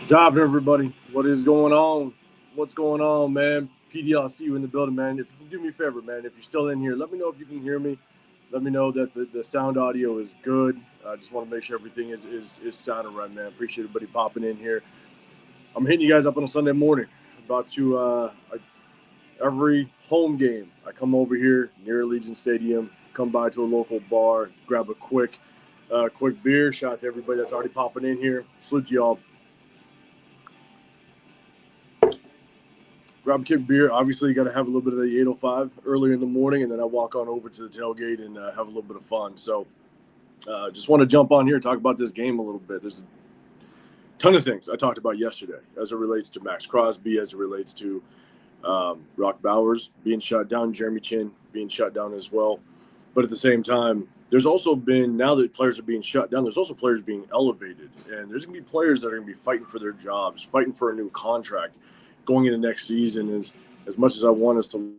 What's happening, everybody? What is going on? What's going on, man? PD, I'll see you in the building, man. If you can do me a favor, man, if you're still in here, let me know if you can hear me. Let me know that the sound audio is good. I just want to make sure everything is sounding right, man. Appreciate everybody popping in here. I'm hitting you guys up on a Sunday morning. About to every home game, I come over here near Allegiant Stadium, come by to a local bar, grab a quick beer. Shout out to everybody that's already popping in here. Salute to y'all. Grab a kick beer. Obviously, you got to have a little bit of the 805 early in the morning, and then I walk on over to the tailgate and have a little bit of fun. So just want to jump on here and talk about this game a little bit. There's a ton of things I talked about yesterday as it relates to maxxcrosby, as it relates to Brock Bowers being shut down, Jeremy Chin being shut down as well. But at the same time, there's also been, now that players are being shut down, there's also players being elevated. And there's going to be players that are going to be fighting for their jobs, fighting for a new contract going into next season. As much as I want us to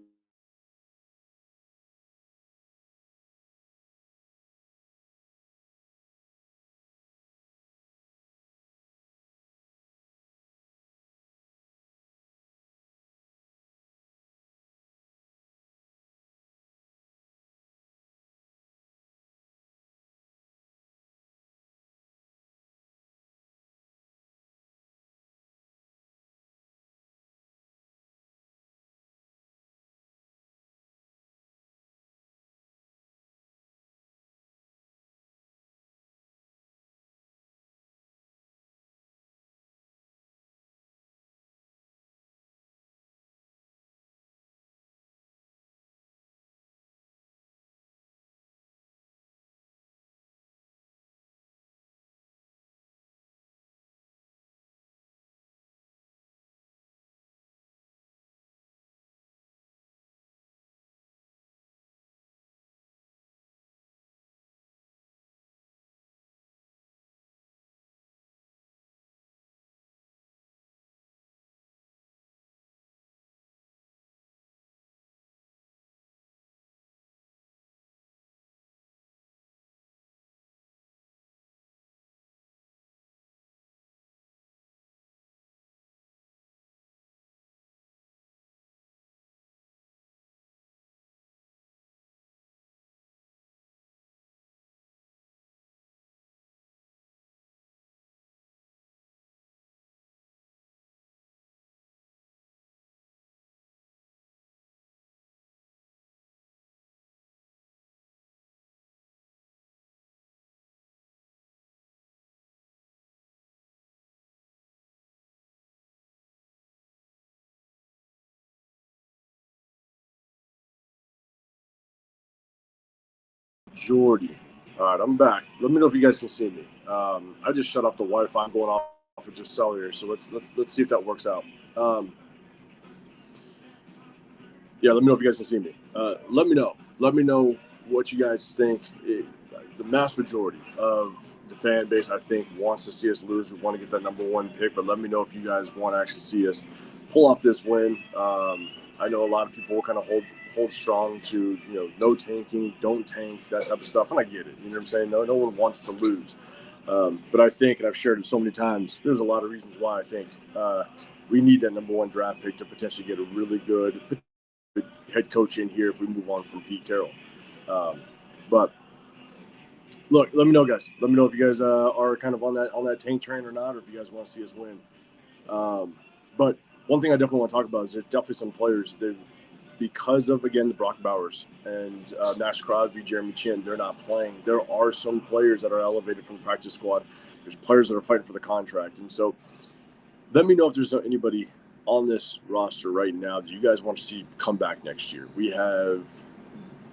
Jordy. All right, I'm back. Let me know if you guys can see me. I just shut off the Wi-Fi. I'm going off of just cellular, so let's see if that works out. Um, yeah, let me know if you guys can see me. Let me know. Let me know what you guys think. The mass majority of the fan base, I think, wants to see us lose. We want to get that number one pick, but let me know if you guys want to actually see us pull off this win. I know a lot of people kind of hold strong to, no tanking, don't tank, that type of stuff, and I get it. You know what I'm saying? No one wants to lose. But I think, and I've shared it so many times, there's a lot of reasons why I think we need that number one draft pick to potentially get a really good head coach in here if we move on from Pete Carroll. But look, let me know, guys. Let me know if you guys are kind of on that tank train or not, or if you guys want to see us win. But one thing I definitely want to talk about is there's definitely some players that, because of, again, the Brock Bowers and maxxcrosby, Jeremy Chin, they're not playing. There are some players that are elevated from the practice squad. There's players that are fighting for the contract. And so let me know if there's anybody on this roster right now that you guys want to see come back next year. We have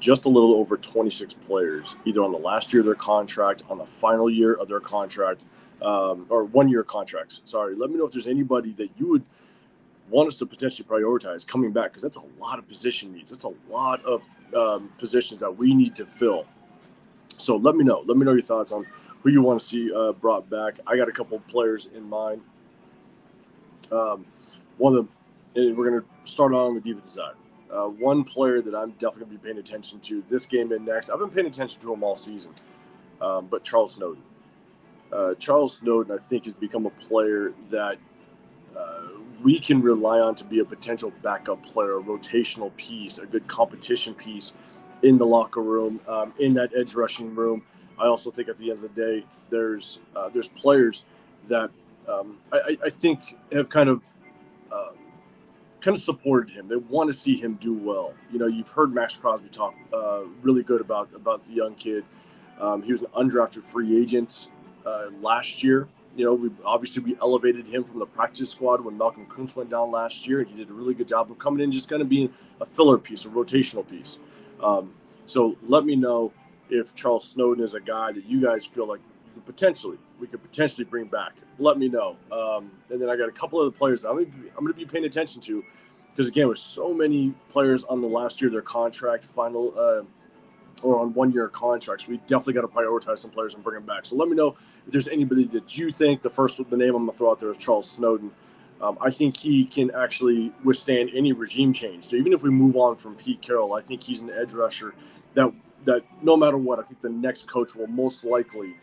just a little over 26 players, either on the last year of their contract, on the final year of their contract, or 1 year contracts. Sorry. Let me know if there's anybody that you would want us to potentially prioritize coming back, because that's a lot of position needs. That's a lot of positions that we need to fill. So let me know. Let me know your thoughts on who you want to see brought back. I got a couple of players in mind. One of them, and we're going to start on the defensive side. One player that I'm definitely going to be paying attention to this game and next. I've been paying attention to him all season, but Charles Snowden. Charles Snowden, I think, has become a player that we can rely on to be a potential backup player, a rotational piece, a good competition piece in the locker room, in that edge rushing room. I also think at the end of the day, there's players that I think have kind of supported him. They want to see him do well. You know, you've heard maxxcrosby talk really good about the young kid. He was an undrafted free agent last year. You know, we elevated him from the practice squad when Malcolm Kuntz went down last year, and he did a really good job of coming in, just kind of being a filler piece, a rotational piece. So let me know if Charles Snowden is a guy that you guys feel like we could potentially bring back. Let me know. And then I got a couple of the players I'm going to be paying attention to, because again, with so many players on the last year of their contract final or on 1 year contracts, we definitely got to prioritize some players and bring them back. So let me know if there's anybody that you think. The name I'm going to throw out there is Charles Snowden. I think he can actually withstand any regime change. So even if we move on from Petecarroll, I think he's an edge rusher that no matter what, I think the next coach will most likely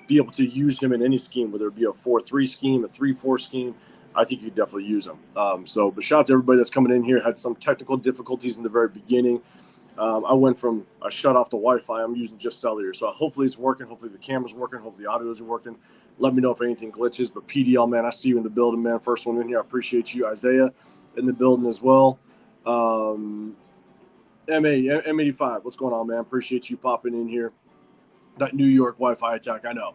be able to use him in any scheme, whether it be a 4-3 scheme, a 3-4 scheme. I think you could definitely use him. But shout out to everybody that's coming in here. Had some technical difficulties in the very beginning. I shut off the Wi-Fi. I'm using just cellular. So hopefully it's working. Hopefully the camera's working. Hopefully the audios are working. Let me know if anything glitches. But PDL, man, I see you in the building, man. First one in here. I appreciate you. Isaiah in the building as well. M85, what's going on, man? Appreciate you popping in here. That New York Wi-Fi attack, I know.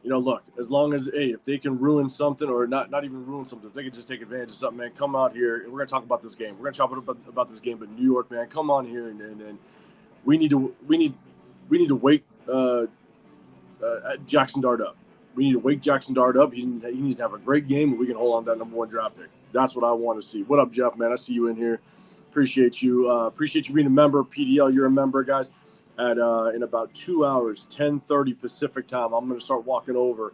You know, look, as long as, if they can ruin something, or not even ruin something, if they can just take advantage of something, man, come out here, and we're going to talk about this game. We're going to talk about this game, but New York, man, come on here, and we need to wake Jackson Dart up. We need to wake Jackson Dart up. He needs to have a great game, and we can hold on to that number 1 draft pick. That's what I want to see. What up, Jeff, man? I see you in here. Appreciate you. Appreciate you being a member. PDL, you're a member, guys. In about 2 hours, 10:30 Pacific time, I'm going to start walking over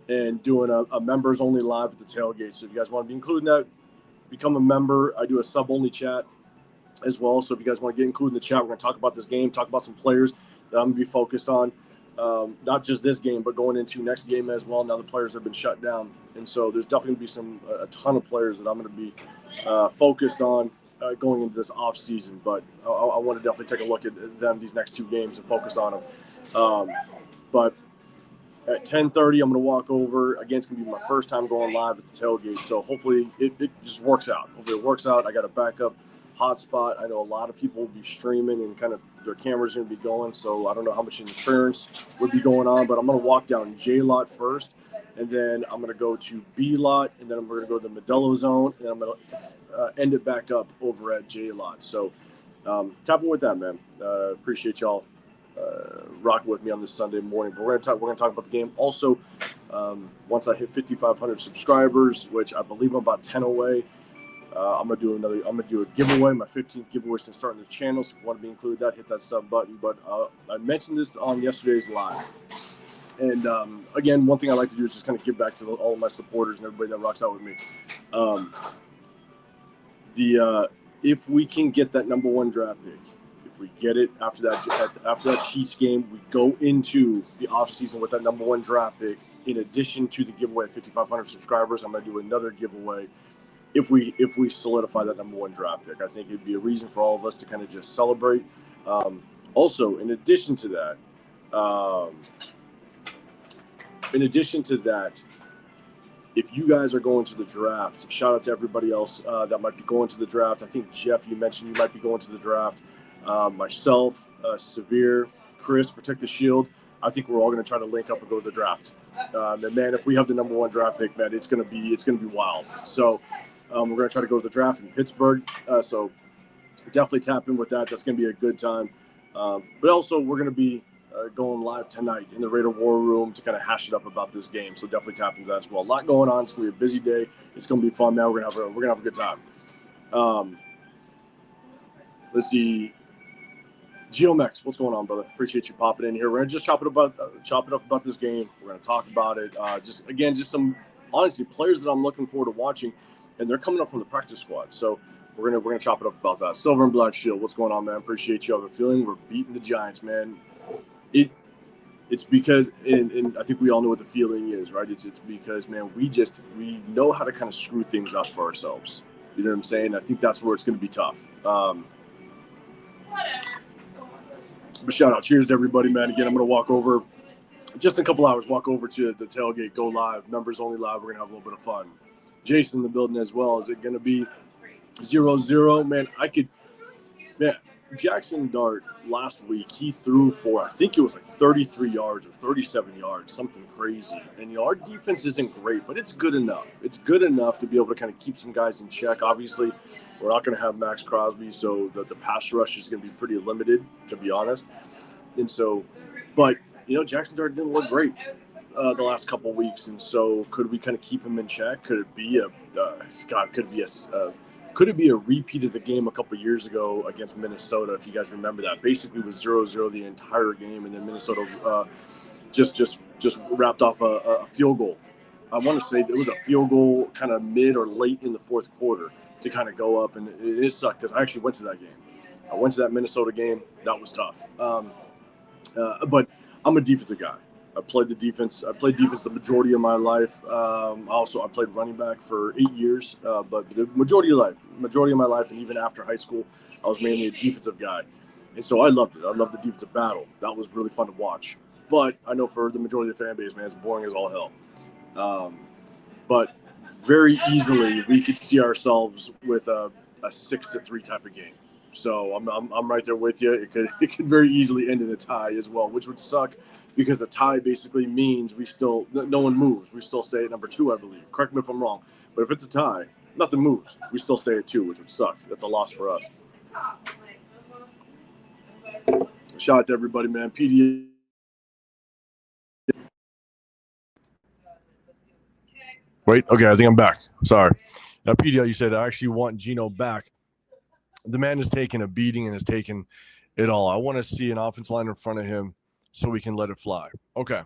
and doing a members only live at the tailgate. So if you guys want to be included in that, become a member. I do a sub only chat as well. So if you guys want to get included in the chat, we're going to talk about this game, talk about some players that I'm going to be focused on. Not just this game, but going into next game as well. Now the players have been shut down. And so there's definitely going to be a ton of players that I'm going to be focused on going into this off season, but I want to definitely take a look at them these next 2 games and focus on them. But at 10:30, I'm going to walk over. Again, it's going to be my first time going live at the tailgate, so hopefully it just works out. Hopefully it works out. I got a backup hotspot. I know a lot of people will be streaming and kind of their cameras going to be going, so I don't know how much interference would be going on, but I'm going to walk down J lot first, and then I'm going to go to B lot, and then we're going to go to the Modelo zone, and then I'm going to end it back up over at J lot. So tap in with that, man. Appreciate y'all rocking with me on this Sunday morning. But we're gonna talk about the game. Also, once I hit 5,500 subscribers, which I believe I'm about 10 away, I'm gonna do a giveaway. My 15th giveaway since starting the channel. So if you want to be included, hit that sub button. But I mentioned this on yesterday's live. And again, one thing I like to do is just kind of give back to all of my supporters and everybody that rocks out with me. If we can get that number 1 draft pick, if we get it after that Chiefs game, we go into the offseason with that number 1 draft pick. In addition to the giveaway at 5,500 subscribers, I'm going to do another giveaway if we solidify that number 1 draft pick. I think it'd be a reason for all of us to kind of just celebrate. Also, in addition to that, if you guys are going to the draft, shout out to everybody else that might be going to the draft. I think, Jeff, you mentioned you might be going to the draft. Myself, Severe, Chris, Protect the Shield. I think we're all going to try to link up and go to the draft. And man, if we have the number 1 draft pick, man, it's going to be wild. So we're going to try to go to the draft in Pittsburgh. So definitely tap in with that. That's going to be a good time. But also, we're going to be going live tonight in the Raider War Room to kind of hash it up about this game. So definitely tap into that as well. A lot going on. It's going to be a busy day. It's going to be fun, man. We're going to have a good time. Let's see. Geomex, what's going on, brother? Appreciate you popping in here. We're going to just chop it up about this game. We're going to talk about it. Just some, honestly, players that I'm looking forward to watching, and they're coming up from the practice squad. So we're gonna chop it up about that. Silver and Black Shield, what's going on, man? Appreciate you. I have a feeling we're beating the Giants, man. It's because, and I think we all know what the feeling is, right? It's because, man, we know how to kind of screw things up for ourselves. You know what I'm saying? I think that's where it's going to be tough. But shout out, cheers to everybody, man. Again, I'm going to walk over, just in a couple hours, walk over to the tailgate, go live, members only live. We're going to have a little bit of fun. Jason in the building as well. Is it going to be 0-0? Man, Jackson Dart last week, he threw for, I think it was like 33 yards or 37 yards, something crazy. And, our defense isn't great, but it's good enough. It's good enough to be able to kind of keep some guys in check. Obviously, we're not going to have maxxcrosby, so the pass rush is going to be pretty limited, to be honest. And so, but, Jackson Dart didn't look great the last couple of weeks. And so could we kind of keep him in check? Could it be could it be a repeat of the game a couple of years ago against Minnesota, if you guys remember that? Basically, it was 0-0 the entire game, and then Minnesota just wrapped off a field goal. I want to say it was a field goal kind of mid or late in the fourth quarter to kind of go up, and it sucked because I actually went to that game. I went to that Minnesota game. That was tough. But I'm a defensive guy. I played defense the majority of my life. I played running back for 8 years, but the majority of my life, and even after high school, I was mainly a defensive guy. And so I loved it. I loved the defensive battle. That was really fun to watch. But I know for the majority of the fan base, man, it's boring as all hell. But very easily, we could see ourselves with a 6-3 type of game. So I'm right there with you. It could very easily end in a tie as well, which would suck because a tie basically means no one moves. We still stay at number 2, I believe. Correct me if I'm wrong. But if it's a tie, nothing moves. We still stay at 2, which would suck. That's a loss for us. Shout out to everybody, man. PD. Wait, okay, I think I'm back. Sorry. Now, PDL, you said I actually want Geno back. The man has taken a beating and has taken it all. I want to see an offense line in front of him so we can let it fly. Okay,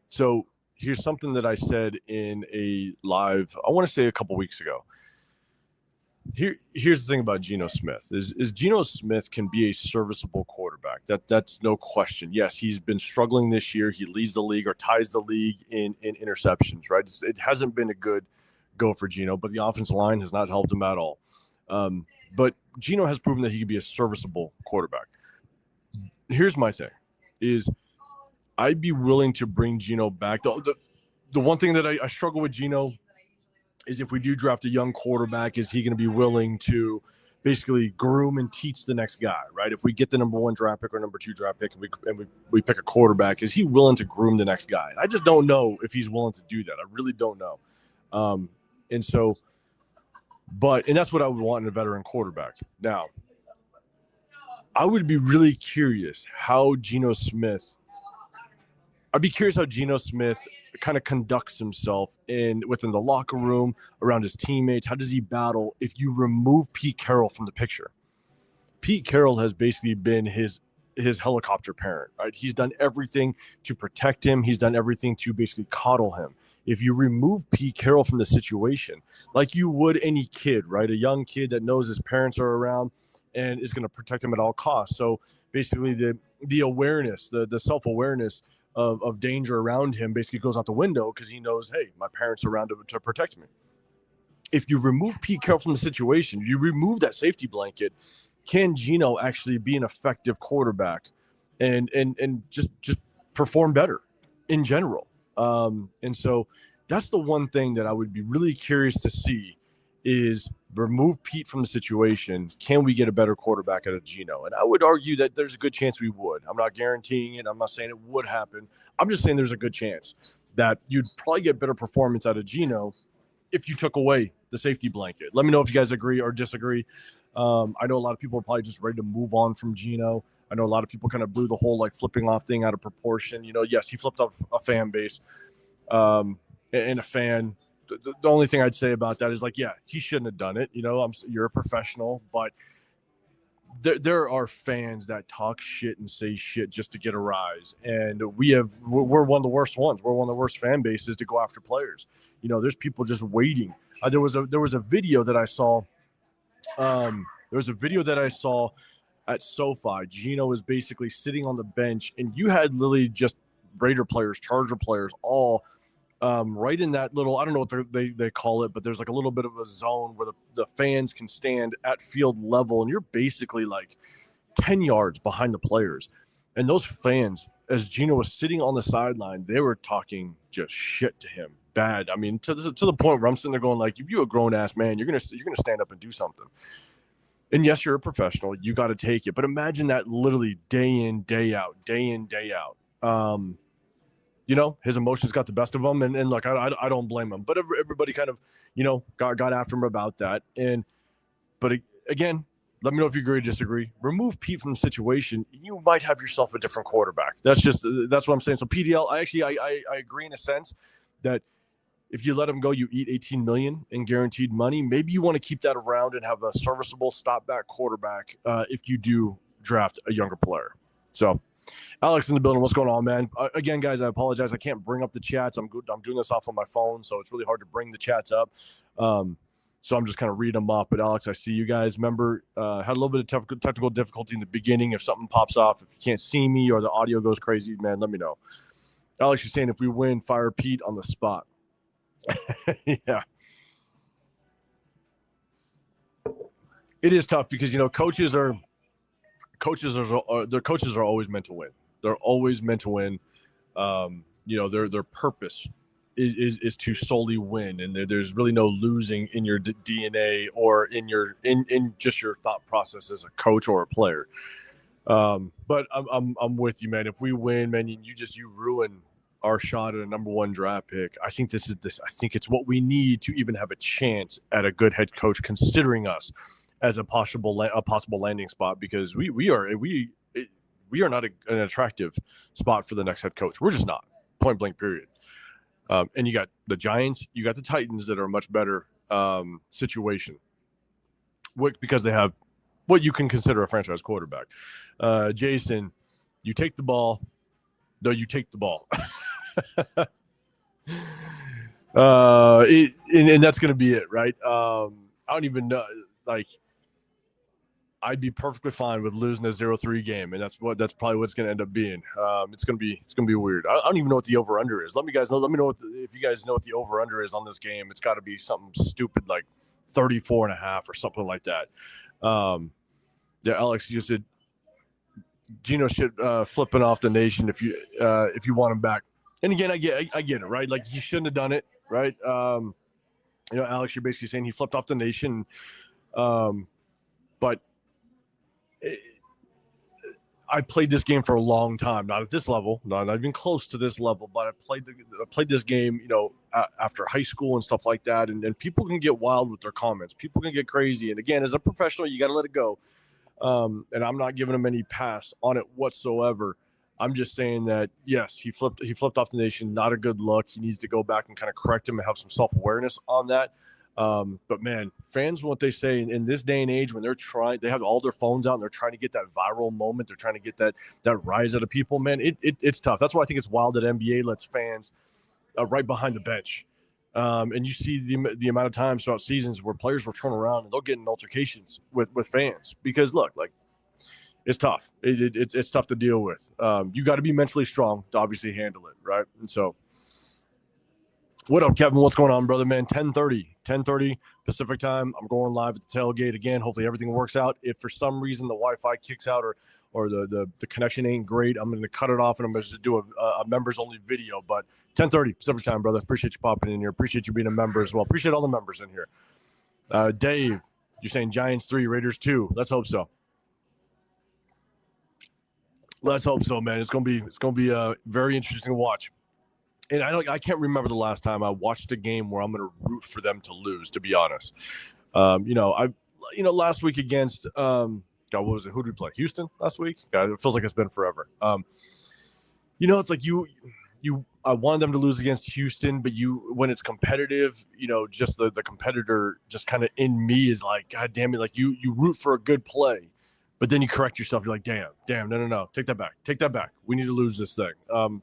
so here's something that I said in a live, I want to say a couple weeks ago. Here's the thing about Geno Smith is Geno Smith can be a serviceable quarterback. That's no question. Yes, he's been struggling this year. He leads the league or ties the league in interceptions, right? It hasn't been a good go for Geno, but the offensive line has not helped him at all. But Geno has proven that he can be a serviceable quarterback. Here's my thing, is I'd be willing to bring Geno back. The one thing that I struggle with Geno is if we do draft a young quarterback, is he going to be willing to basically groom and teach the next guy, right? If we get the number 1 draft pick or number 2 draft pick and we pick a quarterback, is he willing to groom the next guy? I just don't know if he's willing to do that. I really don't know. And that's what I would want in a veteran quarterback. Now, I would be really curious how Geno Smith kind of conducts himself within the locker room, around his teammates. How does he battle if you remove Pete Carroll from the picture? Pete Carroll has basically been his helicopter parent, right? He's done everything to protect him. He's done everything to basically coddle him. If you remove Pete Carroll from the situation, like you would any kid, right? A young kid that knows his parents are around and is going to protect him at all costs. So basically the awareness, the self-awareness of danger around him basically goes out the window because he knows, hey, my parents are around to protect me. If you remove Pete Carroll from the situation, you remove that safety blanket, can Geno actually be an effective quarterback and just perform better in general? And so that's the one thing that I would be really curious to see is remove Pete from the situation. Can we get a better quarterback out of Geno? And I would argue that there's a good chance we would. I'm not guaranteeing it. I'm not saying it would happen. I'm just saying there's a good chance that you'd probably get better performance out of Geno if you took away the safety blanket. Let me know if you guys agree or disagree. I know a lot of people are probably just ready to move on from Geno. I know a lot of people kind of blew the whole flipping off thing out of proportion. Yes, he flipped off a fan base and a fan. The only thing I'd say about that is he shouldn't have done it. You're a professional, but there are fans that talk shit and say shit just to get a rise. And we're one of the worst ones. We're one of the worst fan bases to go after players. There's people just waiting. There was a video that I saw. There was a video that I saw at SoFi. Geno was basically sitting on the bench, and you had literally just Raider players, Charger players, all right in that little, I don't know what they call it, but there's like a little bit of a zone where the fans can stand at field level, and you're basically like 10 yards behind the players. And those fans, as Gino was sitting on the sideline, they were talking just shit to him, bad. I mean, to the point where I'm sitting there going, like, if you're a grown ass man, you're gonna stand up and do something. And yes, you're a professional, you got to take it. But imagine that literally day in, day out. His emotions got the best of him, and look, I don't blame him. But everybody kind of, got after him about that. But again, let me know if you agree or disagree. Remove Pete from the situation, you might have yourself a different quarterback. That's what I'm saying. So PDL, I agree in a sense that if you let him go, you eat $18 million in guaranteed money. Maybe you want to keep that around and have a serviceable stopback quarterback if you do draft a younger player. So, Alex in the building, what's going on, man? Again, guys, I apologize. I can't bring up the chats. I'm doing this off on my phone, so it's really hard to bring the chats up. So I'm just kind of reading them off. But Alex, I see you guys. Remember, had a little bit of technical difficulty in the beginning. If something pops off, if you can't see me or the audio goes crazy, man, let me know. Alex, you're saying if we win, fire Pete on the spot. Yeah. It is tough because, coaches are always meant to win. They're always meant to win. Their purpose is to solely win, and there's really no losing in your DNA or in just your thought process as a coach or a player. But I'm with you, man. If we win, man, you ruin our shot at a number one draft pick. I think I think it's what we need to even have a chance at a good head coach, considering us as a possible landing spot, because we are not an attractive spot for the next head coach. We're just not, point blank, period. And you got the Giants, you got the Titans that are a much better situation, because they have what you can consider a franchise quarterback. Jason, you take the ball. No, you take the ball. And that's going to be it, right? I don't even know. Like, I'd be perfectly fine with losing a 0-3 game, and that's probably what's going to end up being. It's going to be weird. I don't even know what the over under is. Let me know if you guys know what the over under is on this game. It's got to be something stupid like 34.5 or something like that. Yeah, Alex, you said Gino should flipping off the nation if you want him back. And again, I get it, right? Like, he shouldn't have done it, right? Alex, you're basically saying he flipped off the nation, but I played this game for a long time, not at this level, not even close to this level, but I played this game, after high school and stuff like that. And people can get wild with their comments. People can get crazy. And again, as a professional, you got to let it go. And I'm not giving him any pass on it whatsoever. I'm just saying that, yes, he flipped off the nation. Not a good look. He needs to go back and kind of correct him and have some self-awareness on that. But man, fans, what they say in this day and age, when they have all their phones out and they're trying to get that viral moment, they're trying to get that rise out of people, man, it's tough. That's why I think it's wild that NBA lets fans right behind the bench. And you see the amount of times throughout seasons where players will turn around and they'll get in altercations with fans, because look, like, it's tough. It's tough to deal with. You got to be mentally strong to obviously handle it, right? And so, what up, Kevin? What's going on, brother, man? 10:30 Pacific time. I'm going live at the tailgate again. Hopefully everything works out. If for some reason the Wi-Fi kicks out or the connection ain't great, I'm going to cut it off and I'm going to do a members-only video. But 10:30 Pacific time, brother. Appreciate you popping in here. Appreciate you being a member as well. Appreciate all the members in here. Dave, you're saying Giants 3, Raiders 2. Let's hope so. Let's hope so, man. It's gonna be very interesting to watch. And I can't remember the last time I watched a game where I'm gonna root for them to lose, to be honest. Last week against God, what was it? Who did we play? Houston last week? God, it feels like it's been forever. It's like I wanted them to lose against Houston, but when it's competitive, just the competitor just kind of in me is like, God damn it, like you root for a good play. But then you correct yourself. You're like, damn, no. Take that back. We need to lose this thing.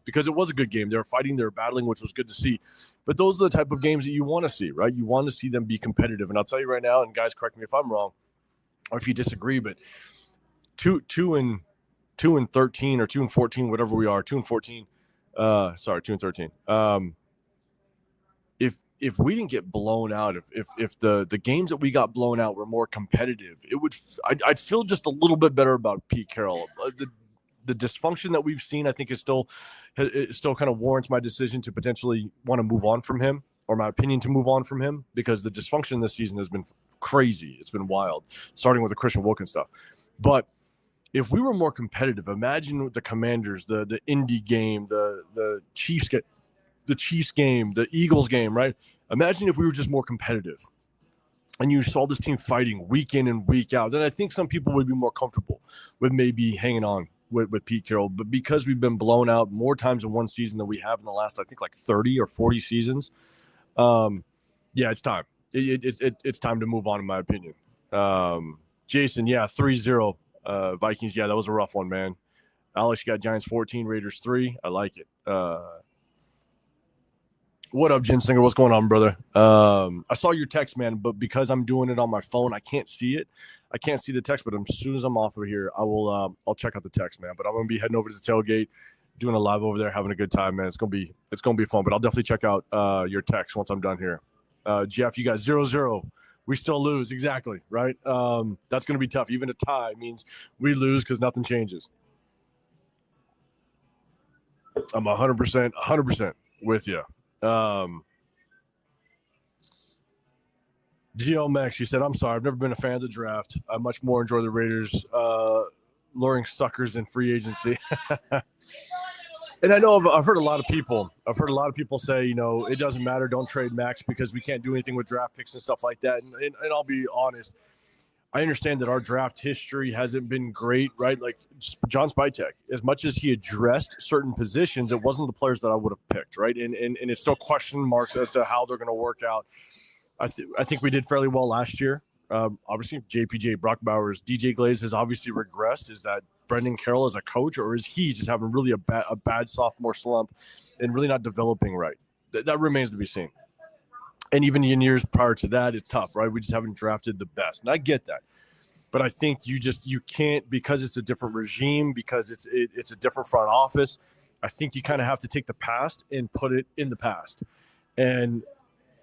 Because it was a good game. They were fighting, they were battling, which was good to see. But those are the type of games that you want to see, right? You want to see them be competitive. And I'll tell you right now, and guys, correct me if I'm wrong, or if you disagree, but 2-13 or 2-14, whatever we are, 2-14, Sorry, 2-13. If we didn't get blown out, if the games that we got blown out were more competitive, I'd feel just a little bit better about Pete Carroll. The dysfunction that we've seen, I think, it still kind of warrants my decision to potentially want to move on from him, or my opinion to move on from him, because the dysfunction this season has been crazy. It's been wild, starting with the Christian Wilkins stuff. But if we were more competitive, imagine the Commanders, the Indy game, the Chiefs game, the Eagles game, right? Imagine if we were just more competitive and you saw this team fighting week in and week out. Then I think some people would be more comfortable with maybe hanging on with Pete Carroll. But because we've been blown out more times in one season than we have in the last, I think, like 30 or 40 seasons, yeah, it's time. It's time to move on, in my opinion. Jason, yeah, 3-0 Vikings. Yeah, that was a rough one, man. Alex, you got Giants 14, Raiders 3. I like it. What up, Ginslinger? What's going on, brother? I saw your text, man, but because I'm doing it on my phone, I can't see it. I can't see the text, but as soon as I'm off of here, I'll check out the text, man. But I'm gonna be heading over to the tailgate, doing a live over there, having a good time, man. It's gonna be fun. But I'll definitely check out your text once I'm done here. Jeff, you got 0-0. We still lose, exactly, right? That's gonna be tough. Even a tie means we lose because nothing changes. I'm 100% with you. Gio Max, you said, I'm sorry, I've never been a fan of the draft. I much more enjoy the Raiders luring suckers in free agency. And I know I've heard a lot of people say, it doesn't matter, don't trade Max because we can't do anything with draft picks and stuff like that. And I'll be honest, I understand that our draft history hasn't been great, right? Like John Spytek, as much as he addressed certain positions, it wasn't the players that I would have picked, right? And it's still question marks as to how they're going to work out. I think we did fairly well last year. Obviously, JPJ, Brock Bowers, DJ Glaze has obviously regressed. Is that Brendan Carroll as a coach, or is he just having really a bad sophomore slump and really not developing right? That remains to be seen. And even in years prior to that, it's tough, right? We just haven't drafted the best. And I get that. But I think you can't, because it's a different regime, because it's a different front office. I think you kind of have to take the past and put it in the past. And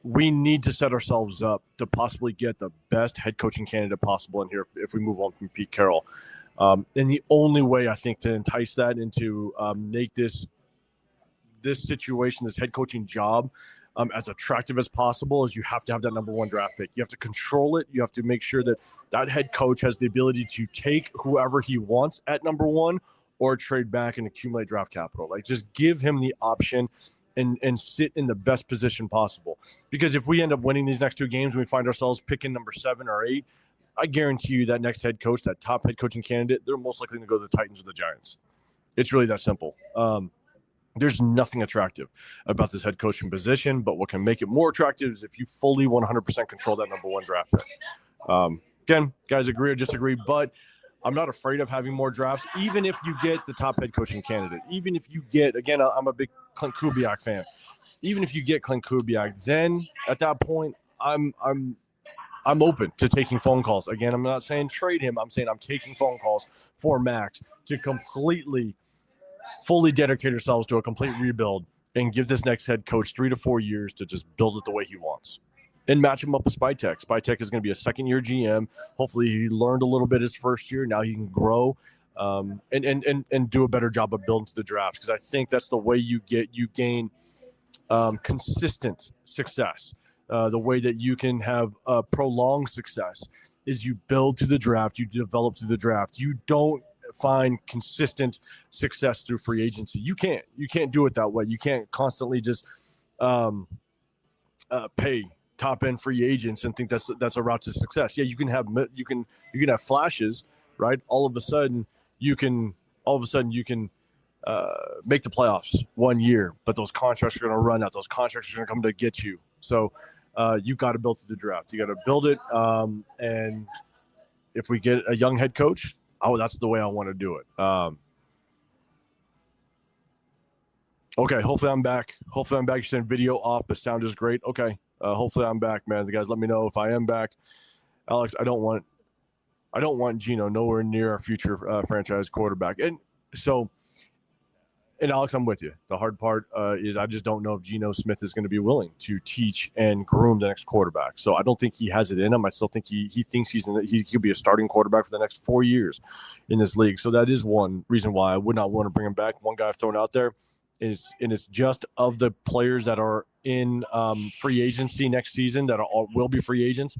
we need to set ourselves up to possibly get the best head coaching candidate possible in here if we move on from Pete Carroll. And the only way, I think, to entice that and to make this situation, this head coaching job, as attractive as possible, is you have to have that number one draft pick. You have to control it. You have to make sure that head coach has the ability to take whoever he wants at number one or trade back and accumulate draft capital. Like, just give him the option and sit in the best position possible. Because if we end up winning these next two games and we find ourselves picking number 7 or 8, I guarantee you that next head coach, that top head coaching candidate, they're most likely to go to the Titans or the Giants. It's really that simple. There's nothing attractive about this head coaching position, but what can make it more attractive is if you fully 100% control that number one draft pick. Again, guys, agree or disagree, but I'm not afraid of having more drafts, even if you get the top head coaching candidate. Even if you get, again, I'm a big Clint Kubiak fan. Even if you get Clint Kubiak, then at that point, I'm open to taking phone calls. Again, I'm not saying trade him. I'm saying I'm taking phone calls for Max to fully dedicate ourselves to a complete rebuild and give this next head coach 3 to 4 years to just build it the way he wants. And match him up with Spytek. Spytek is going to be a second-year GM. Hopefully he learned a little bit his first year. Now he can grow and do a better job of building to the draft, because I think that's the way you gain consistent success. The way that you can have prolonged success is you build to the draft, you develop to the draft. You don't find consistent success through free agency. You can't do it that way. You can't constantly just pay top end free agents and think that's a route to success. Yeah, you can have flashes, right? All of a sudden you can make the playoffs one year, but those contracts are going to run out. Those contracts are going to come to get you. So you've got to build to the draft. You got to build it. And if we get a young head coach, that's the way I want to do it. Okay, hopefully I'm back. You're saying video off, but sound is great. Okay, hopefully I'm back, man. The guys, let me know if I am back. Alex, I don't want Geno nowhere near our future franchise quarterback. And so And Alex, I'm with you. The hard part is I just don't know if Geno Smith is going to be willing to teach and groom the next quarterback. So I don't think he has it in him. I still think he thinks he could be a starting quarterback for the next 4 years in this league. So that is one reason why I would not want to bring him back. One guy I've thrown out there is, and it's just of the players that are in free agency next season that will be free agents,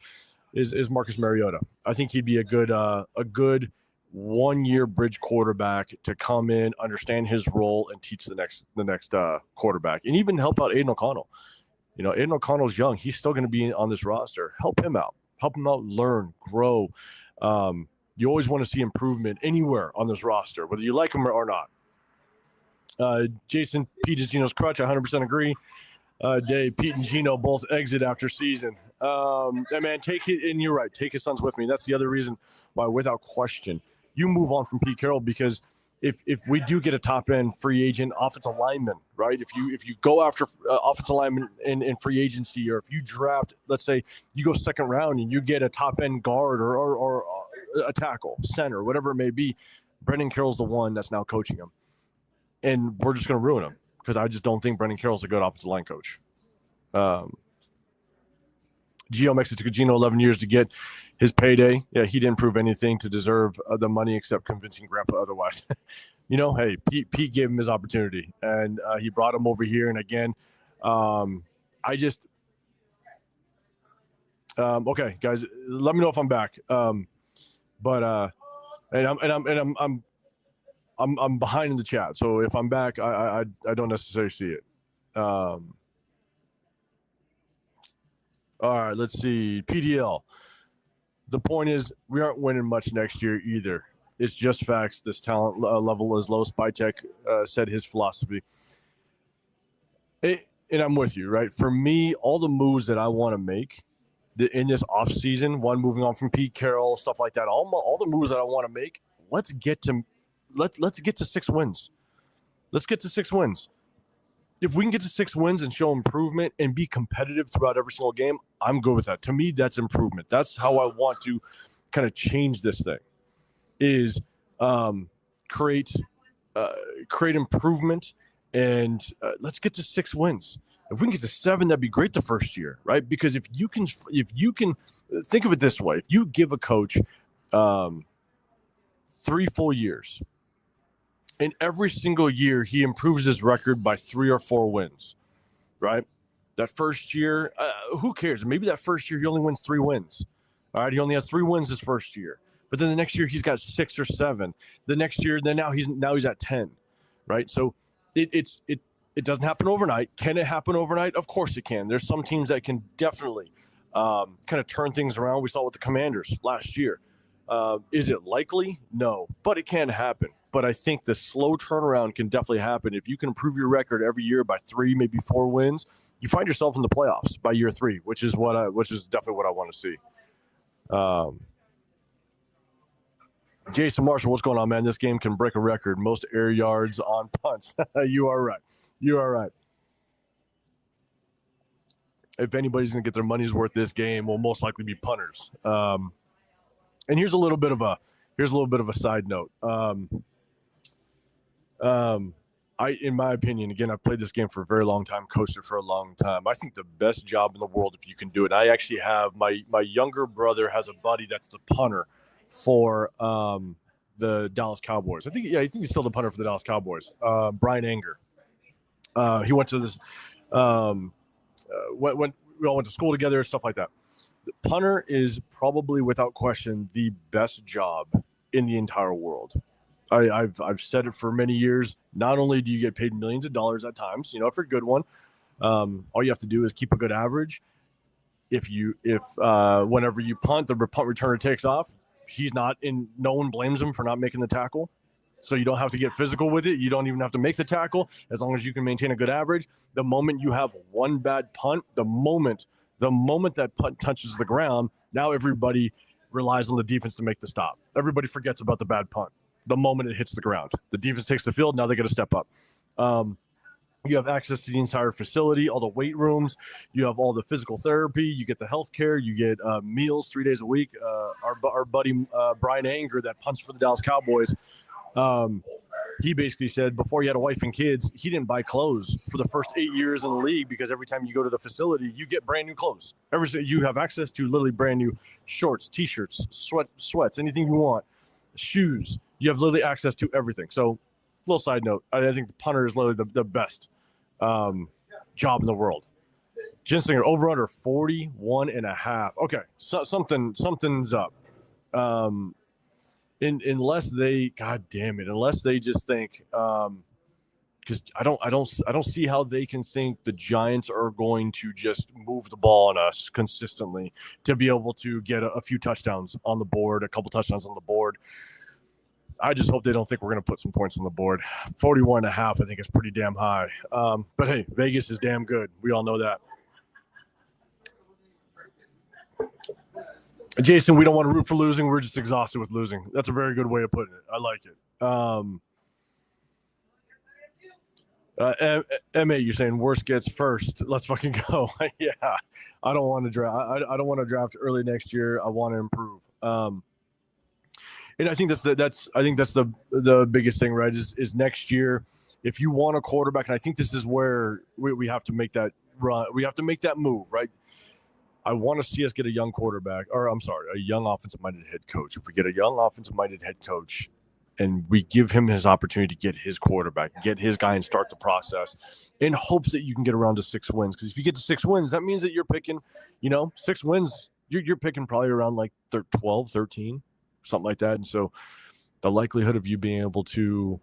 is Marcus Mariota. I think he'd be a good 1 year bridge quarterback to come in, understand his role, and teach the next quarterback, and even help out Aiden O'Connell. Aiden O'Connell's young; he's still going to be on this roster. Help him out, learn, grow. You always want to see improvement anywhere on this roster, whether you like him or not. Jason, Pete is Geno's crutch. 100% agree. Dave, Pete and Geno both exit after season. Man, take it, and you're right. Take his sons with me. That's the other reason why, without question, you move on from Pete Carroll, because if we do get a top end free agent offensive lineman, right? If you go after offensive lineman in free agency, or if you draft, let's say you go second round and you get a top end guard or a tackle, center, whatever it may be, Brendan Carroll's the one that's now coaching him, and we're just going to ruin him, because I just don't think Brendan Carroll's a good offensive line coach. Gio makes it to Geno 11 years to get his payday. Yeah, he didn't prove anything to deserve the money except convincing Grandpa otherwise. Hey, Pete gave him his opportunity, and he brought him over here. And again, okay, guys, let me know if I'm back. I'm behind in the chat, so if I'm back, I don't necessarily see it. All right, let's see. PDL. The point is, we aren't winning much next year either. It's just facts. This talent level is low. Spytek said his philosophy. And I'm with you, right? For me, all the moves that I want to make in this offseason, moving on from Pete Carroll, stuff like that, all the moves that I want to make, let's get to 6 wins. Let's get to 6 wins. If we can get to 6 wins and show improvement and be competitive throughout every single game, I'm good with that. To me, that's improvement. That's how I want to kind of change this thing, is create improvement, and let's get to 6 wins. If we can get to 7, that'd be great the first year, right? Because if you can think of it this way, if you give a coach 3 full years, and every single year he improves his record by 3 or 4 wins, right? That first year, who cares? Maybe that first year he only wins 3 wins. All right, he only has 3 wins his first year. But then the next year he's got 6 or 7. The next year, then now he's at 10, right? So it doesn't happen overnight. Can it happen overnight? Of course it can. There's some teams that can definitely kind of turn things around. We saw it with the Commanders last year. Is it likely? No, but it can happen. But I think the slow turnaround can definitely happen. If you can improve your record every year by 3, maybe 4 wins, you find yourself in the playoffs by year 3, which is definitely what I want to see. Jason Marshall, what's going on, man? This game can break a record. Most air yards on punts. You are right. If anybody's going to get their money's worth this game, will most likely be punters. And here's a little bit of a side note. In my opinion, again, I've played this game for a very long time, coached it for a long time. I think the best job in the world, if you can do it. I actually have my younger brother has a buddy that's the punter for the Dallas Cowboys. I think he's still the punter for the Dallas Cowboys. Brian Anger. He went to this. We all went to school together, stuff like that. The punter is probably, without question, the best job in the entire world. I've said it for many years. Not only do you get paid millions of dollars at times, for a good one, all you have to do is keep a good average. If whenever you punt, the punt returner takes off, no one blames him for not making the tackle. So you don't have to get physical with it. You don't even have to make the tackle, as long as you can maintain a good average. The moment you have one bad punt, the moment that punt touches the ground, now everybody relies on the defense to make the stop. Everybody forgets about the bad punt the moment it hits the ground. The defense takes the field. Now they got to step up. You have access to the entire facility, all the weight rooms. You have all the physical therapy. You get the health care. You get meals 3 days a week. Our buddy Brian Anger that punts for the Dallas Cowboys, he basically said before he had a wife and kids, he didn't buy clothes for the first 8 years in the league because every time you go to the facility, you get brand new clothes. You have access to literally brand new shorts, T-shirts, sweats, anything you want, shoes. You have literally access to everything. So, little side note, I think the punter is literally the best job in the world. Ginslinger over under 41.5. Okay, so something's up. Unless they, God damn it, unless they just think, because I don't see how they can think the Giants are going to just move the ball on us consistently to be able to get a few touchdowns on the board, a couple touchdowns on the board. I just hope they don't think we're going to put some points on the board. 41.5, I think, is pretty damn high. But hey, Vegas is damn good. We all know that. Jason, we don't want to root for losing. We're just exhausted with losing. That's a very good way of putting it. I like it. MA, you're saying worst gets first. Let's fucking go. Yeah, I don't want to draft. I don't want to draft early next year. I want to improve. And I think that's the biggest thing, right? Is next year, if you want a quarterback, and I think this is where we have to make that run. We have to make that move, right? I want to see us get a young quarterback, or I'm sorry, a young offensive-minded head coach. If we get a young offensive-minded head coach and we give him his opportunity to get his quarterback, get his guy and start the process in hopes that you can get around to 6 wins. Because if you get to 6 wins, that means that you're picking, 6 wins, you're picking probably around like 12, 13, something like that. And so the likelihood of you being able to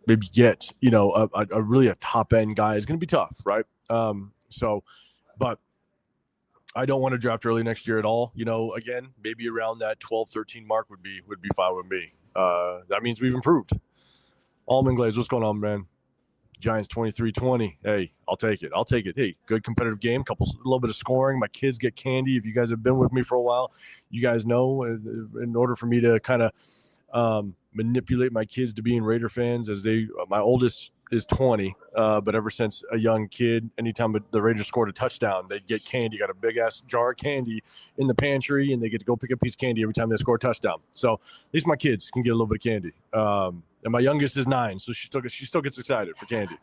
maybe get, a really top-end guy is going to be tough, right? But I don't want to draft early next year at all. Again, maybe around that 12, 13 mark would be fine with me. That means we've improved. Almond Glaze, what's going on, man? Giants 23-20. Hey, I'll take it. Hey, good competitive game. A little bit of scoring. My kids get candy. If you guys have been with me for a while, you guys know in order for me to kind of manipulate my kids to being Raider fans, my oldest is 20, but ever since a young kid, anytime the Raiders scored a touchdown, they'd get candy. Got a big-ass jar of candy in the pantry, and they get to go pick a piece of candy every time they score a touchdown. So at least my kids can get a little bit of candy. And my youngest is 9, so she still gets excited for candy.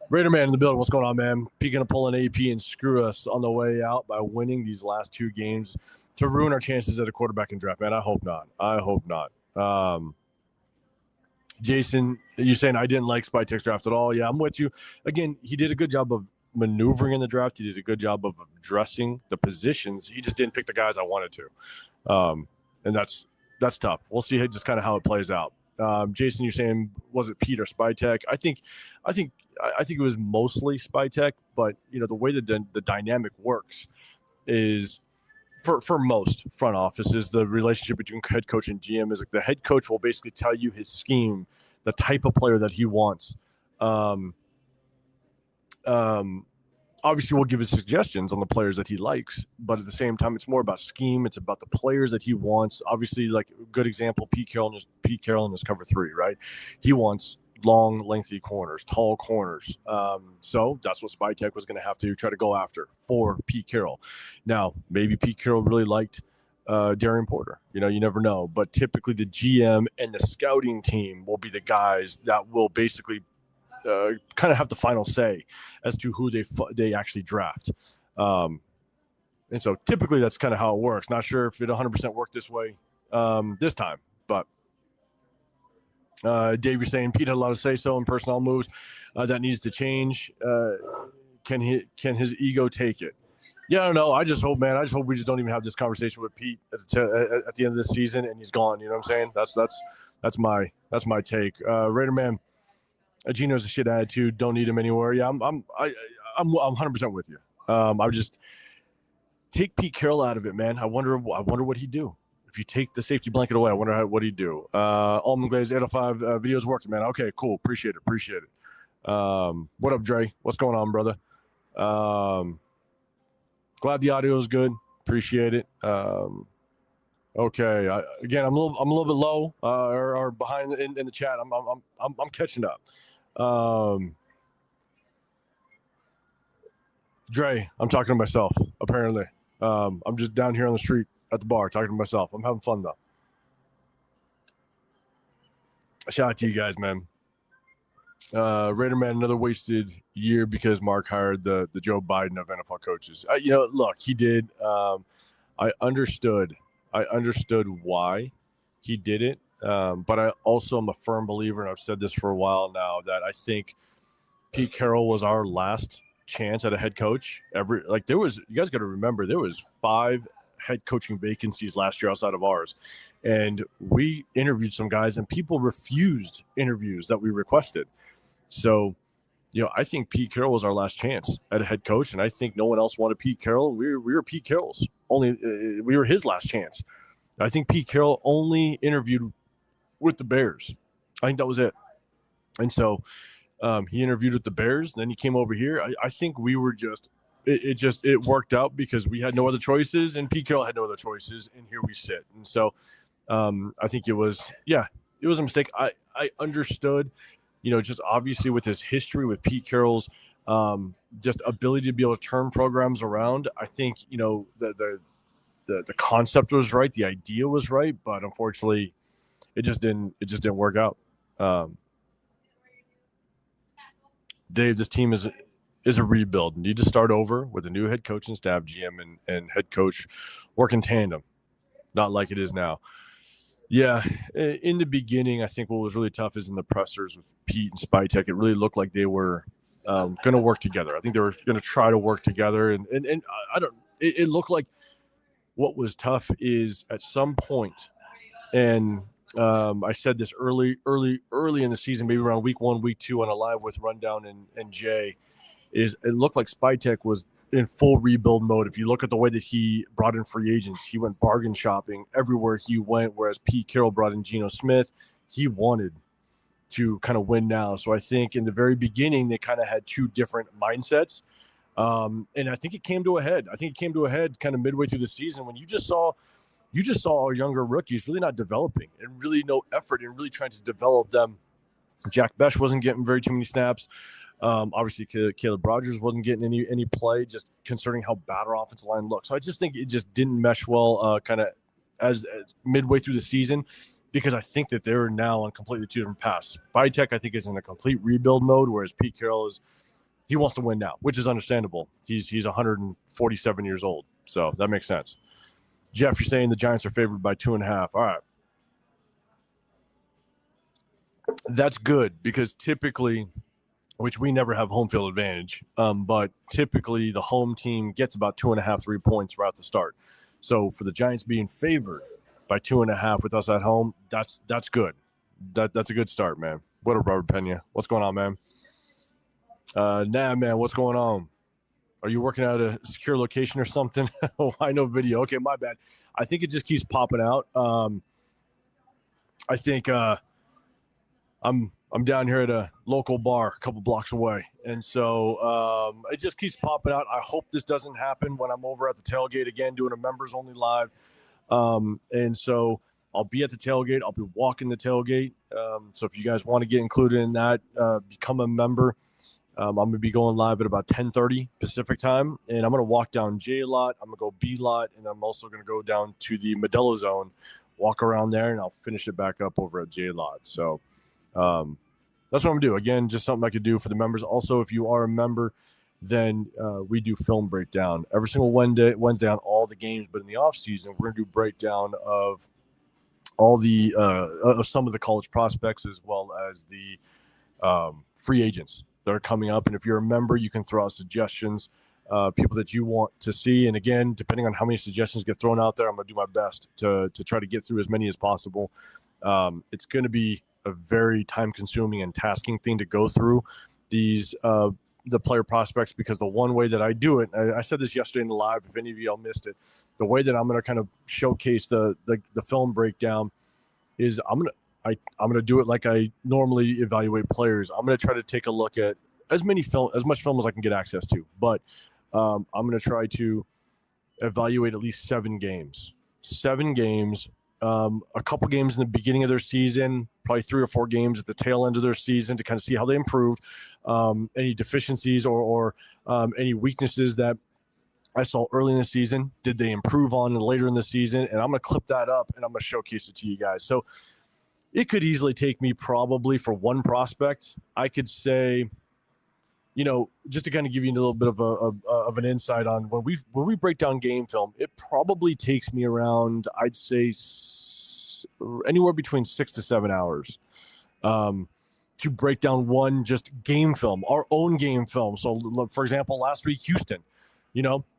Raider man in the building, what's going on, man? Peeking to pull an AP and screw us on the way out by winning these last 2 games to ruin our chances at a quarterback in draft, man. I hope not. Jason, you're saying I didn't like Spytek's draft at all. Yeah, I'm with you. Again, he did a good job of maneuvering in the draft. He did a good job of addressing the positions. He just didn't pick the guys I wanted to. And that's tough. We'll see just kind of how it plays out. Jason, you're saying, was it Pete or Spytek? I think it was mostly Spytek, but the way that the dynamic works is for most front offices, the relationship between head coach and GM is like the head coach will basically tell you his scheme, the type of player that he wants. Obviously, we'll give his suggestions on the players that he likes, but at the same time, it's more about scheme. It's about the players that he wants. Obviously, like a good example, Pete Carroll in his cover 3, right? He wants long, lengthy corners, tall corners. So that's what Spytek was going to have to try to go after for Pete Carroll. Now, maybe Pete Carroll really liked Darian Porter. You never know. But typically the GM and the scouting team will be the guys that will basically kind of have the final say as to who they actually draft. And so typically that's kind of how it works. Not sure if it 100% worked this way this time, but Dave, you're saying Pete had a lot of say-so in personnel moves. That needs to change. Can his ego take it? Yeah, I don't know. I just hope we just don't even have this conversation with Pete at the end of the season and he's gone. You know what I'm saying? That's my take. Raider man, Gino's a shit attitude. Don't need him anywhere. Yeah, I'm 100% with you. I would just take Pete Carroll out of it, man. I wonder what he'd do. If you take the safety blanket away, I wonder what he'd do. Almond Glaze 805 videos working, man. Okay, cool. Appreciate it. What up, Dre? What's going on, brother? Glad the audio is good. Appreciate it. Okay. Again, I'm a little bit low or behind in the chat. I'm catching up. Dre, I'm talking to myself. Apparently, I'm just down here on the street at the bar talking to myself. I'm having fun though. Shout out to you guys, man. Raider man, another wasted year because Mark hired the Joe Biden of NFL coaches. Look, he did. I understood why he did it, but I also am a firm believer, and I've said this for a while now, that I think Pete Carroll was our last chance at a head coach. You guys got to remember, there was 5 head coaching vacancies last year outside of ours, and we interviewed some guys, and people refused interviews that we requested. So, I think Pete Carroll was our last chance at a head coach, and I think no one else wanted Pete Carroll. We were Pete Carroll's only. We were his last chance. I think Pete Carroll only interviewed with the Bears. I think that was it. And so he interviewed with the Bears, and then he came over here. I think we were it worked out because we had no other choices, and Pete Carroll had no other choices, and here we sit. And so I think it was a mistake. I understood. Just obviously with his history with Pete Carroll's just ability to be able to turn programs around, I think, the concept was right. The idea was right, but unfortunately it just didn't work out. Dave, this team is a rebuild. Need to start over with a new head coach and staff, GM and head coach work in tandem, not like it is now. Yeah, in the beginning, I think what was really tough is in the pressers with Pete and Spytek. It really looked like they were going to work together. I think they were going to try to work together, and I don't. It looked like what was tough is at some point, and I said this early in the season, maybe around week 1, week 2 on a live with Rundown and Jay, is it looked like Spytek was in full rebuild mode. If you look at the way that he brought in free agents, he went bargain shopping everywhere he went, whereas Pete Carroll brought in Geno Smith. He wanted to kind of win now. So I think in the very beginning, they kind of had 2 different mindsets. And I think it came to a head. I think it came to a head kind of midway through the season when you just saw our younger rookies really not developing and really no effort in really trying to develop them. Jack Besh wasn't getting very too many snaps. Obviously, Caleb Rogers wasn't getting any play, just concerning how bad our offensive line looked. So I just think it just didn't mesh well kind of as midway through the season, because I think that they're now on completely 2 different paths. Spytek, I think, is in a complete rebuild mode, whereas Pete Carroll he wants to win now, which is understandable. He's 147 years old, so that makes sense. Jeff, you're saying the Giants are favored by 2.5. All right. That's good because typically – which we never have home field advantage, but typically the home team gets about 2.5, 3 points right at the start. So for the Giants being favored by 2.5 with us at home, that's good. That's a good start, man. What up, Robert Pena? What's going on, man? Man, what's going on? Are you working at a secure location or something? Oh, I know video. Okay, my bad. I think it just keeps popping out. I think I'm down here at a local bar a couple blocks away. And so it just keeps popping out. I hope this doesn't happen when I'm over at the tailgate again, doing a members only live. And so I'll be at the tailgate. I'll be walking the tailgate. So if you guys want to get included in that, become a member. I'm going to be going live at about 10:30 Pacific time. And I'm going to walk down J lot. I'm going to go B lot. And I'm also going to go down to the Modelo zone, walk around there, and I'll finish it back up over at J lot. So, that's what I'm going to do. Again, just something I could do for the members. Also, if you are a member, then we do film breakdown every single Wednesday on all the games. But in the off season, we're going to do breakdown of all the of some of the college prospects as well as the free agents that are coming up. And if you're a member, you can throw out suggestions, people that you want to see. And again, depending on how many suggestions get thrown out there, I'm going to do my best to try to get through as many as possible. It's going to be a very time-consuming and tasking thing to go through these the player prospects, because the one way that I do it, I said this yesterday in the live, if any of y'all missed it, the way that I'm going to kind of showcase the film breakdown is I'm going to do it like I normally evaluate players. I'm going to try to take a look at as much film as I can get access to, but I'm going to try to evaluate at least 7 games. A couple games in the beginning of their season, probably 3 or 4 games at the tail end of their season to kind of see how they improved, any deficiencies or any weaknesses that I saw early in the season. Did they improve on later in the season? And I'm going to clip that up and I'm going to showcase it to you guys. So it could easily take me probably for one prospect. I could say, just to kind of give you a little bit of an insight on when we break down game film, it probably takes me around, I'd say, anywhere between 6 to 7 hours to break down one just game film, our own game film. So, for example, last week, Houston,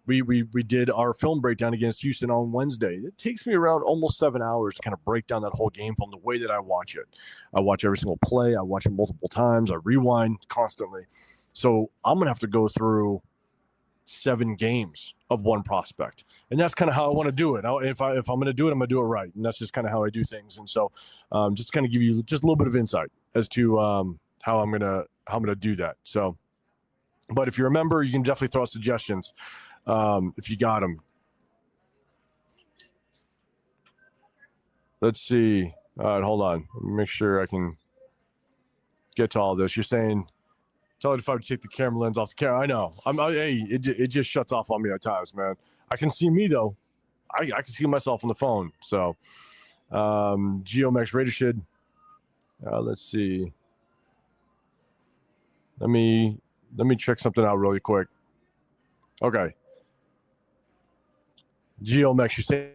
we did our film breakdown against Houston on Wednesday. It takes me around almost 7 hours to kind of break down that whole game film the way that I watch it. I watch every single play. I watch it multiple times. I rewind constantly. So I'm going to have to go through 7 games of one prospect. And that's kind of how I want to do it. If I'm going to do it, I'm going to do it right. And that's just kind of how I do things. And so just kind of give you just a little bit of insight as to how I'm going to do that. So, but if you remember, you can definitely throw out suggestions if you got them. Let's see. All right, hold on. Let me make sure I can get to all this. You're saying, tell it if I would take the camera lens off the camera. I know. It just shuts off on me at times, man. I can see me though. I can see myself on the phone. So, Geomax Raidershed. Let's see. Let me check something out really quick. Okay. Geomax, you say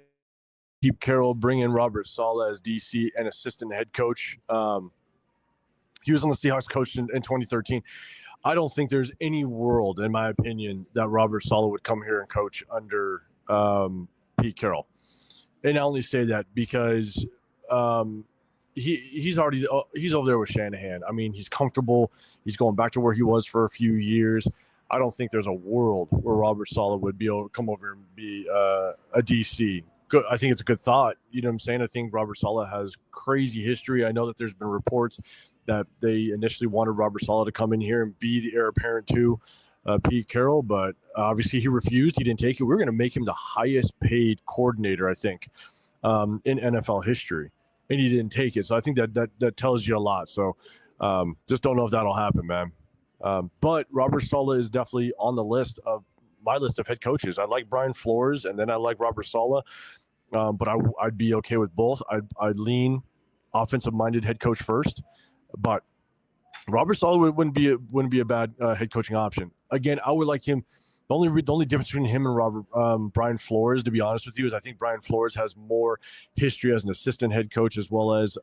Petecarroll, bring in Robert Saleh as DC and assistant head coach. He was on the Seahawks coach in 2013. I don't think there's any world, in my opinion, that Robert Saleh would come here and coach under Petecarroll. And I only say that because he's over there with Shanahan. I mean, he's comfortable. He's going back to where he was for a few years. I don't think there's a world where Robert Saleh would be able to come over and be a DC. Good. I think it's a good thought. You know what I'm saying? I think Robert Saleh has crazy history. I know that there's been reports that they initially wanted Robert Saleh to come in here and be the heir apparent to Petecarroll, but obviously he refused. He didn't take it. We're going to make him the highest paid coordinator, I think, in NFL history, and he didn't take it. So I think that tells you a lot. So just don't know if that'll happen, man. But Robert Saleh is definitely on the list of my list of head coaches. I like Brian Flores, and then I like Robert Saleh, but I'd be okay with both. I'd lean offensive-minded head coach first, but Robert Saleh wouldn't be a bad head coaching option. Again, I would like him. The only difference between him and Brian Flores, to be honest with you, is I think Brian Flores has more history as an assistant head coach as well as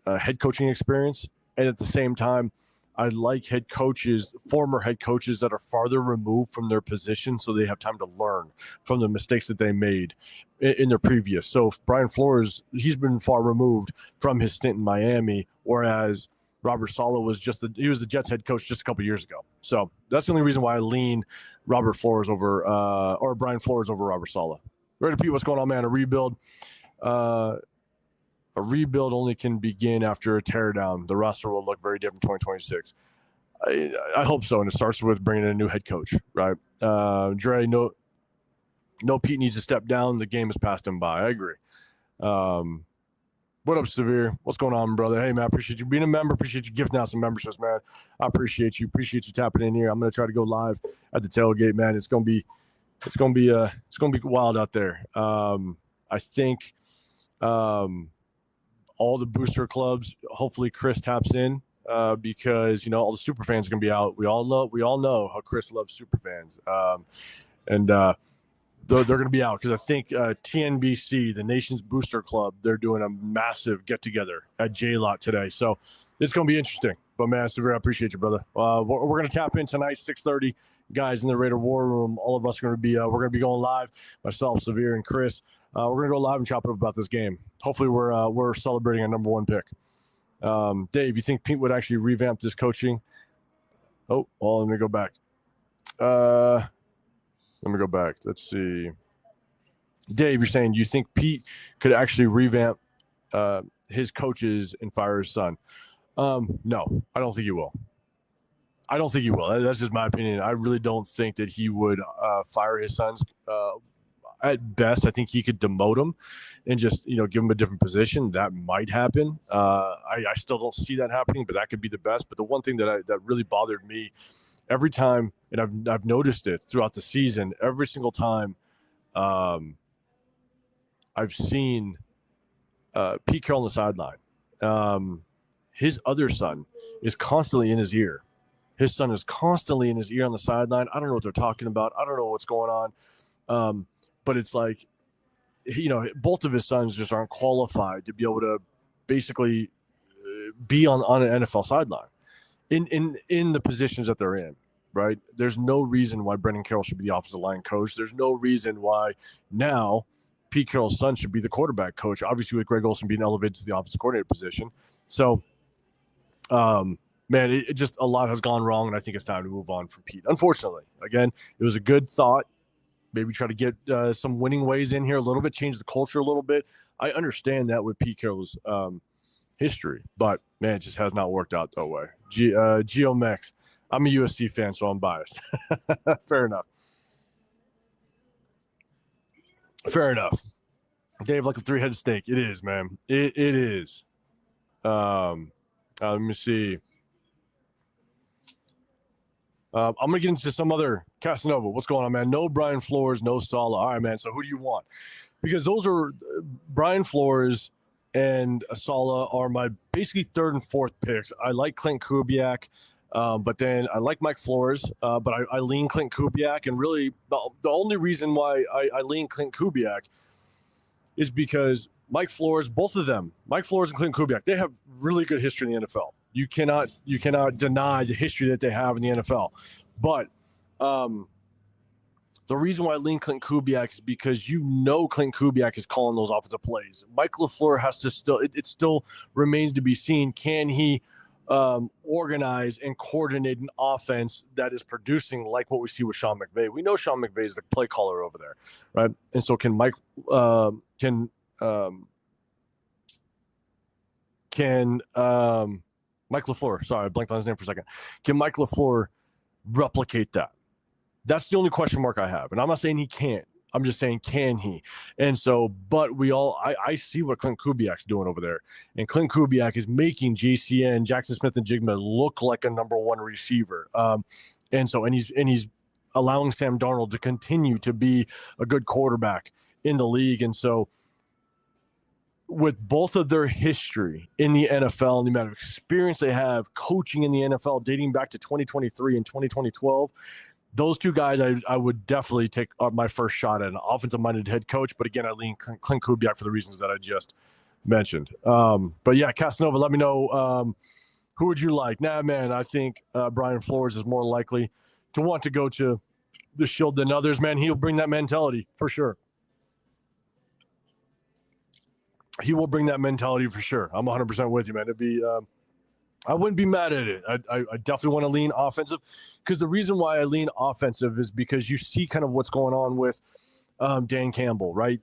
head coaching experience. And at the same time, I like former head coaches that are farther removed from their position so they have time to learn from the mistakes that they made in their previous. So Brian Flores, he's been far removed from his stint in Miami, whereas Robert Saleh was he was the Jets head coach just a couple years ago. So that's the only reason why I lean Robert Flores or Brian Flores over Robert Saleh. Ready to Pete, what's going on, man? A rebuild only can begin after a teardown. The roster will look very different in 2026. I hope so, and it starts with bringing in a new head coach, right? Dre, no, Pete needs to step down. The game has passed him by. I agree. What up, Severe? What's going on, brother? Hey, man, I appreciate you being a member. Appreciate you gifting out some memberships, man. I appreciate you. Appreciate you tapping in here. I'm gonna try to go live at the tailgate, man. It's gonna be wild out there. I think all the booster clubs, hopefully Chris taps in because, all the super fans are going to be out. We all know how Chris loves super fans. And they're going to be out because I think TNBC, the nation's booster club, they're doing a massive get-together at J-Lot today. So it's going to be interesting. But, man, Severe, I appreciate you, brother. We're going to tap in tonight, 6:30. Guys in the Raider War Room, all of us are going to be we're going to be going live, myself, Severe, and Chris. We're going to go live and chop it up about this game. Hopefully we're celebrating our number one pick. Dave, you think Pete would actually revamp this coaching? Oh, well, let me go back. Let's see. Dave, you're saying you think Pete could actually revamp his coaches and fire his son? No, I don't think he will. That's just my opinion. I really don't think that he would fire his sons. At best, I think he could demote him and just, give him a different position. That might happen. I still don't see that happening, but that could be the best. But the one thing that really bothered me every time, and I've noticed it throughout the season, every single time I've seen Pete Carroll on the sideline. His other son is constantly in his ear. His son is constantly in his ear on the sideline. I don't know what they're talking about. I don't know what's going on. But it's like, both of his sons just aren't qualified to be able to basically be on an NFL sideline in the positions that they're in, right? There's no reason why Brendan Carroll should be the offensive line coach. There's no reason why now Pete Carroll's son should be the quarterback coach, obviously with Greg Olsen being elevated to the offensive coordinator position. So, man, it just a lot has gone wrong, and I think it's time to move on from Pete. Unfortunately, again, it was a good thought. Maybe try to get some winning ways in here a little bit, change the culture a little bit. I understand that with Pete Carroll's history, but, man, it just has not worked out that way. Geo Mex, I'm a USC fan, so I'm biased. Fair enough. Fair enough. Dave, like a three-headed snake. It is, man. It is. Let me see. I'm going to get into some other Casanova. What's going on, man? No Brian Flores, no Sala. All right, man. So who do you want? Because those are Brian Flores and Sala are my basically third and fourth picks. I like Clint Kubiak, but then I like Mike Flores, but I lean Clint Kubiak. And really, the only reason why I lean Clint Kubiak is because Mike Flores, both of them, Mike Flores and Clint Kubiak, they have really good history in the NFL. You cannot deny the history that they have in the NFL. But the reason why I lean Clint Kubiak is because Clint Kubiak is calling those offensive plays. Mike LaFleur has to it still remains to be seen. Can he organize and coordinate an offense that is producing like what we see with Sean McVay? We know Sean McVay is the play caller over there, right? And so can Mike Mike LaFleur, sorry, I blanked on his name for a second. Can Mike LaFleur replicate that? That's the only question mark I have. And I'm not saying he can't. I'm just saying, can he? And so, but I see what Clint Kubiak's doing over there. And Clint Kubiak is making JCN, Jackson Smith-Njigba, look like a number one receiver. And he's allowing Sam Darnold to continue to be a good quarterback in the league. And so, with both of their history in the NFL and the amount of experience they have coaching in the NFL dating back to 2023 and 2012, those two guys I would definitely take my first shot at an offensive-minded head coach. But again, I lean Clint Kubiak for the reasons that I just mentioned. But yeah, Casanova, let me know who would you like? Nah, man, I think Brian Flores is more likely to want to go to the Shield than others. Man, he'll bring that mentality for sure. He will bring that mentality for sure. I'm 100% with you, man. It'd be, I wouldn't be mad at it. I definitely want to lean offensive, because the reason why I lean offensive is because you see kind of what's going on with Dan Campbell, right?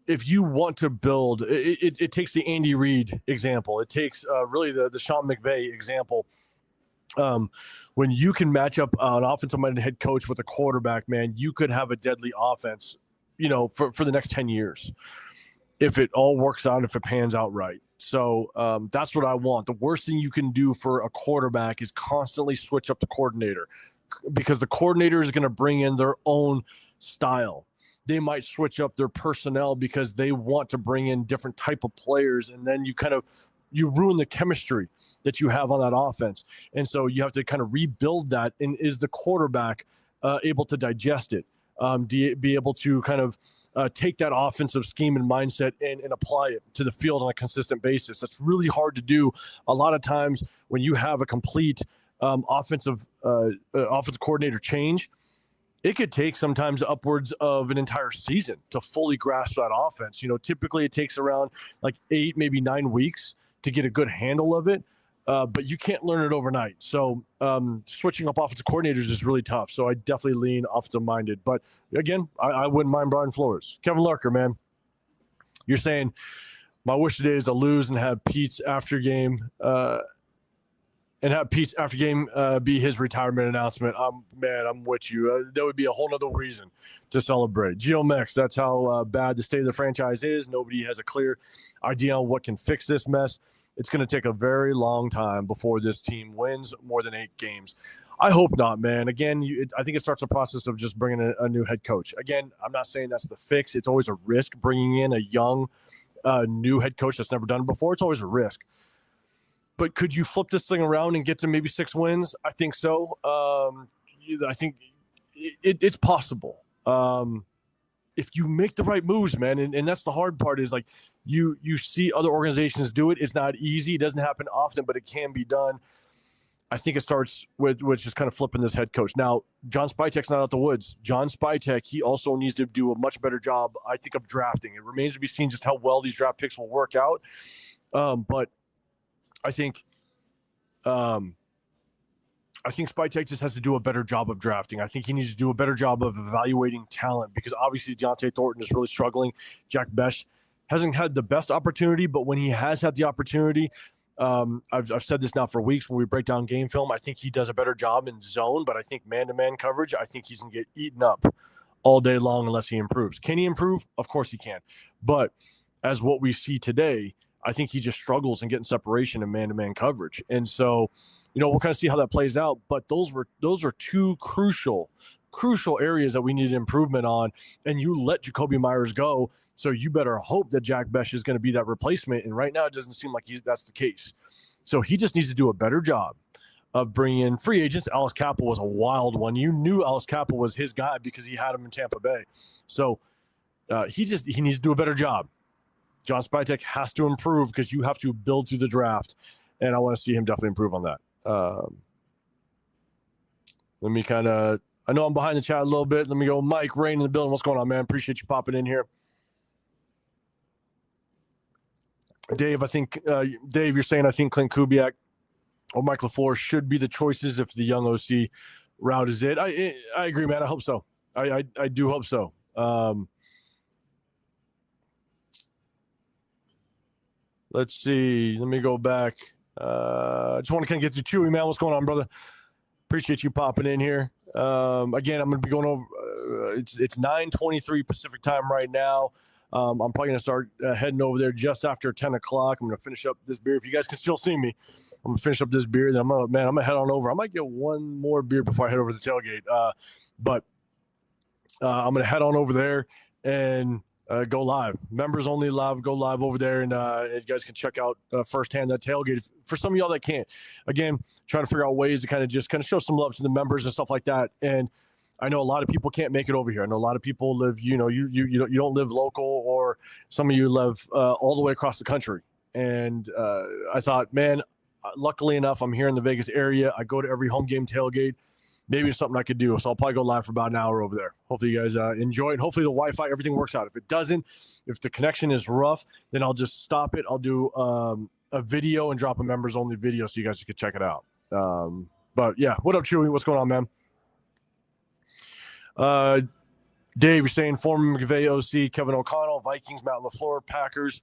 If you want to build, it takes the Andy Reid example. It takes really the Sean McVay example. When you can match up an offensive-minded head coach with a quarterback, man, you could have a deadly offense, for the next 10 years, if it all works out, if it pans out right. So that's what I want. The worst thing you can do for a quarterback is constantly switch up the coordinator, because the coordinator is going to bring in their own style. They might switch up their personnel because they want to bring in different type of players, and then you ruin the chemistry that you have on that offense. And so you have to kind of rebuild that. And is the quarterback able to digest it? Be able to kind of take that offensive scheme and mindset and apply it to the field on a consistent basis? That's really hard to do a lot of times when you have a complete offensive coordinator change. It could take sometimes upwards of an entire season to fully grasp that offense. Typically it takes around like 8, maybe 9 weeks to get a good handle of it. But you can't learn it overnight. So switching up offensive coordinators is really tough. So I definitely lean offensive-minded. But, again, I wouldn't mind Brian Flores. Kevin Larker, man, you're saying my wish today is to lose and have Pete's after game be his retirement announcement. I'm with you. That would be a whole nother reason to celebrate. GeoMex, that's how bad the state of the franchise is. Nobody has a clear idea on what can fix this mess. It's going to take a very long time before this team wins more than 8 games. I hope not, man. Again, I think it starts a process of just bringing a new head coach. Again, I'm not saying that's the fix. It's always a risk bringing in a young, new head coach that's never done it before. It's always a risk. But could you flip this thing around and get to maybe 6 wins? I think so. I think it's possible. If you make the right moves, man, and that's the hard part is like you see other organizations do it. It's not easy. It doesn't happen often, but it can be done. I think it starts with just kind of flipping this head coach. Now, John Spytek's not out the woods. John Spytek, he also needs to do a much better job, I think, of drafting. It remains to be seen just how well these draft picks will work out. But I think Spytek just has to do a better job of drafting. I think he needs to do a better job of evaluating talent because obviously Deontay Thornton is really struggling. Jack Bech hasn't had the best opportunity, but when he has had the opportunity, I've said this now for weeks when we break down game film, I think he does a better job in zone, but I think man-to-man coverage, I think he's going to get eaten up all day long unless he improves. Can he improve? Of course he can. But as what we see today, I think he just struggles in getting separation in man-to-man coverage. And so, we'll kind of see how that plays out. But those are two crucial areas that we needed improvement on. And you let Jacoby Myers go, so you better hope that Jack Bech is going to be that replacement. And right now, it doesn't seem like that's the case. So he just needs to do a better job of bringing in free agents. Alice Capel was a wild one. You knew Alice Capel was his guy because he had him in Tampa Bay. So he needs to do a better job. John Spytek has to improve because you have to build through the draft. And I want to see him definitely improve on that. Let me I know I'm behind the chat a little bit. Let me go. Mike, Rain in the building. What's going on, man? Appreciate you popping in here. Dave, Dave, you're saying I think Clint Kubiak or Mike LaFleur should be the choices if the young OC route is it. I agree, man. I hope so. I do hope so. Let's see. Let me go back. I just want to kind of get to Chewy, man. What's going on, brother? Appreciate you popping in here. Again, I'm going to be going over. It's 9:23 Pacific time right now. I'm probably going to start heading over there just after 10 o'clock. I'm going to finish up this beer. If you guys can still see me, I'm going to finish up this beer. Then I'm going to head on over. I might get one more beer before I head over to the tailgate. But I'm going to head on over there and go live. Members only live. Go live over there, and you guys can check out firsthand that tailgate. For some of y'all that can't, again, trying to figure out ways to kind of show some love to the members and stuff like that. And I know a lot of people can't make it over here. I know a lot of people live, you don't live local, or some of you live all the way across the country. And I thought, man, luckily enough, I'm here in the Vegas area. I go to every home game tailgate. Maybe it's something I could do. So I'll probably go live for about an hour over there. Hopefully you guys enjoy it. Hopefully the Wi-Fi, everything works out. If it doesn't, if the connection is rough, then I'll just stop it. I'll do a video and drop a members only video so you guys can check it out. But yeah, what up, Chewy? What's going on, man? Dave, you're saying former McVay OC, Kevin O'Connell, Vikings, Matt LaFleur, Packers,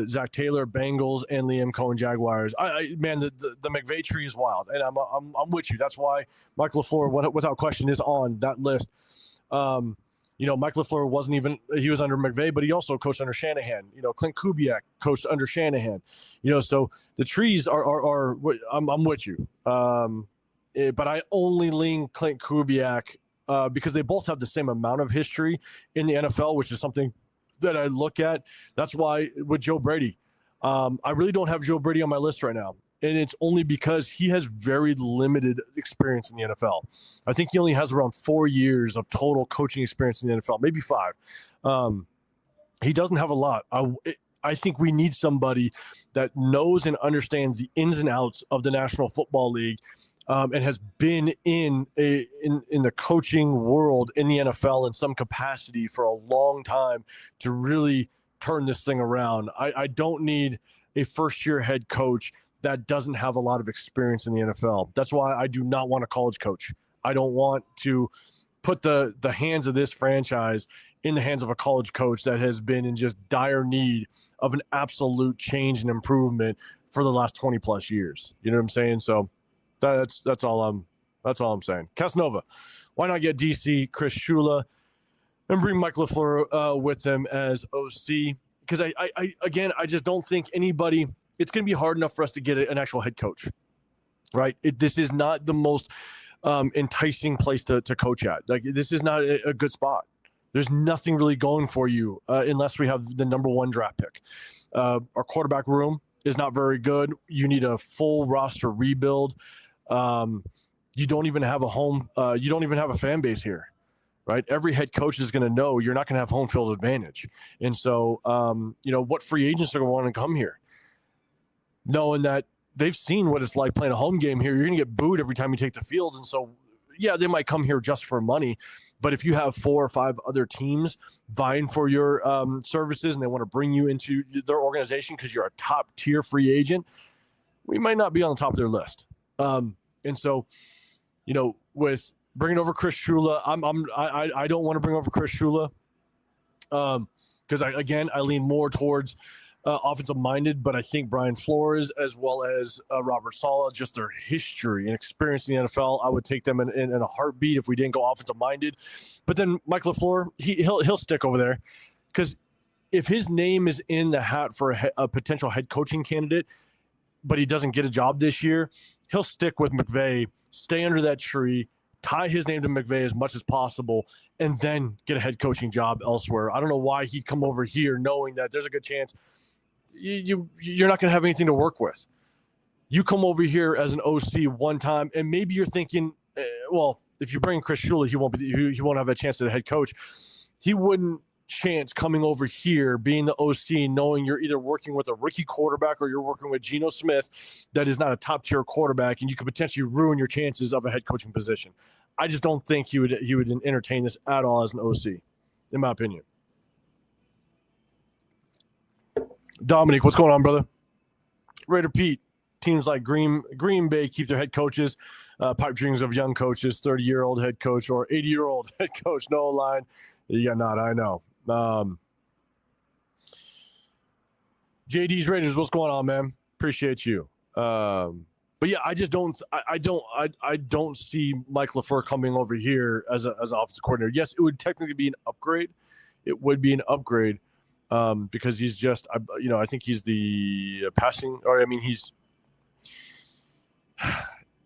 Zach Taylor, Bengals, and Liam Cohen, Jaguars. Man, the McVay tree is wild, and I'm with you. That's why Mike LaFleur, without question, is on that list. Mike LaFleur he was under McVay, but he also coached under Shanahan. Clint Kubiak coached under Shanahan. So the trees are I'm with you. But I only lean Clint Kubiak because they both have the same amount of history in the NFL, which is something that I look at. That's why with Joe Brady, I really don't have Joe Brady on my list right now. And it's only because he has very limited experience in the NFL. I think he only has around 4 years of total coaching experience in the NFL, maybe 5. He doesn't have a lot. I think we need somebody that knows and understands the ins and outs of the National Football League, and has been in the coaching world in the NFL in some capacity for a long time to really turn this thing around. I don't need a first-year head coach that doesn't have a lot of experience in the NFL. That's why I do not want a college coach. I don't want to put the hands of this franchise in the hands of a college coach that has been in just dire need of an absolute change and improvement for the last 20 plus years. You know what I'm saying? So that's all I'm saying. Casanova, why not get DC, Chris Shula, and bring Mike LaFleur with them as OC? Because I just don't think anybody. It's going to be hard enough for us to get an actual head coach. right? This is not the most enticing place to coach at. Like, this is not a good spot. There's nothing really going for you unless we have the number 1 draft pick. Our quarterback room is not very good. You need a full roster rebuild. You don't even have a home. You don't even have a fan base here, right? Every head coach is going to know you're not going to have home field advantage. And so, what free agents are going to want to come here, knowing that they've seen what it's like playing a home game here. You're going to get booed every time you take the field. And so, yeah, they might come here just for money. But if you have 4 or 5 other teams vying for your services and they want to bring you into their organization because you're a top tier free agent, we might not be on the top of their list. And so, with bringing over Chris Shula, I don't want to bring over Chris Shula because I lean more towards offensive minded, but I think Brian Flores as well as Robert Saleh, just their history and experience in the NFL, I would take them in a heartbeat if we didn't go offensive minded. But then Mike LaFleur, he'll stick over there because if his name is in the hat for a potential head coaching candidate, but he doesn't get a job this year, he'll stick with McVay, stay under that tree, tie his name to McVay as much as possible, and then get a head coaching job elsewhere. I don't know why he'd come over here knowing that there's a good chance you're not going to have anything to work with. You come over here as an OC one time, and maybe you're thinking, well, if you bring Chris Shula, he won't have a chance at a head coach. He wouldn't chance coming over here, being the OC, knowing you're either working with a rookie quarterback or you're working with Geno Smith that is not a top-tier quarterback, and you could potentially ruin your chances of a head coaching position. I just don't think he would entertain this at all as an OC, in my opinion. Dominic, what's going on, brother? Raider Pete, teams like Green Bay keep their head coaches, pipe dreams of young coaches, 30-year-old head coach or 80-year-old head coach, no line. Yeah, not, I know. JD's Raiders, what's going on, man? Appreciate you. But yeah, I just don't. I don't see Mike LaFleur coming over here as an offensive coordinator. Yes, it would technically be an upgrade. It would be an upgrade because he's just, I think he's the passing, or I mean,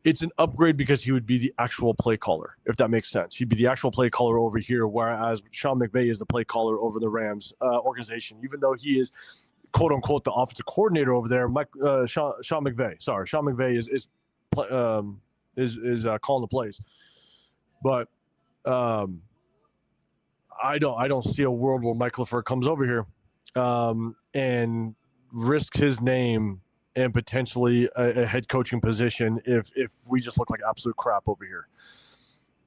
it's an upgrade because he would be the actual play caller, if that makes sense. He'd be the actual play caller over here, whereas Sean McVay is the play caller over the Rams organization, even though he is quote unquote the offensive coordinator over there. Sean McVay is calling the plays, but I don't see a world where Mike LaFleur comes over here and risk his name and potentially a head coaching position if we just look like absolute crap over here.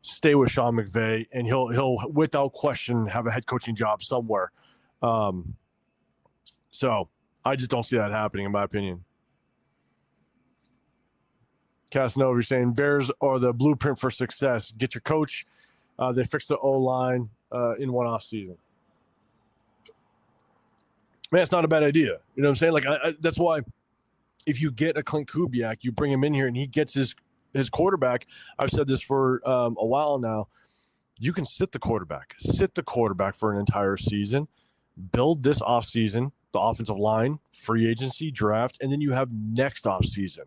Stay with Sean McVay, and he'll without question have a head coaching job somewhere. So I just don't see that happening, in my opinion. Casanova, you're saying Bears are the blueprint for success. Get your coach. They fixed the O-line in one off season. Man, it's not a bad idea. You know what I'm saying? Like that's why if you get a Clint Kubiak, you bring him in here and he gets his quarterback. I've said this for a while now. You can sit the quarterback for an entire season, build this offseason, the offensive line, free agency, draft, and then you have next offseason.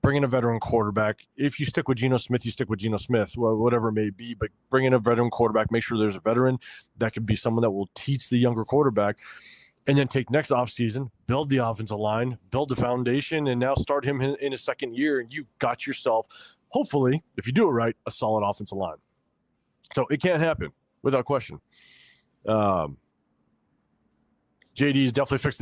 Bring in a veteran quarterback. If you stick with Geno Smith, you stick with Geno Smith, whatever it may be, but bring in a veteran quarterback. Make sure there's a veteran that could be someone that will teach the younger quarterback. And then take next offseason, build the offensive line, build the foundation, and now start him in his second year. And you got yourself, hopefully, if you do it right, a solid offensive line. So it can't happen without question. JD's definitely fix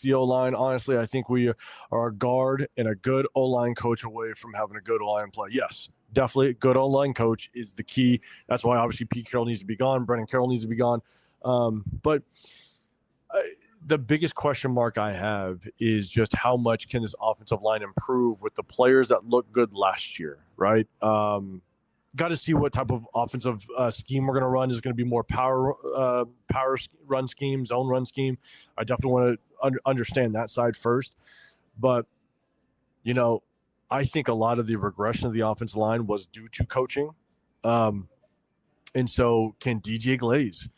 the O-line. Honestly, I think we are a guard and a good O-line coach away from having a good O-line play. Yes, definitely a good O-line coach is the key. That's why obviously Pete Carroll needs to be gone. Brennan Carroll needs to be gone. But the biggest question mark I have is just how much can this offensive line improve with the players that looked good last year, right? Got to see what type of offensive scheme we're going to run. Is it going to be more power run scheme, zone run scheme? I definitely want to understand that side first. But, I think a lot of the regression of the offensive line was due to coaching. And so can DJ Glaze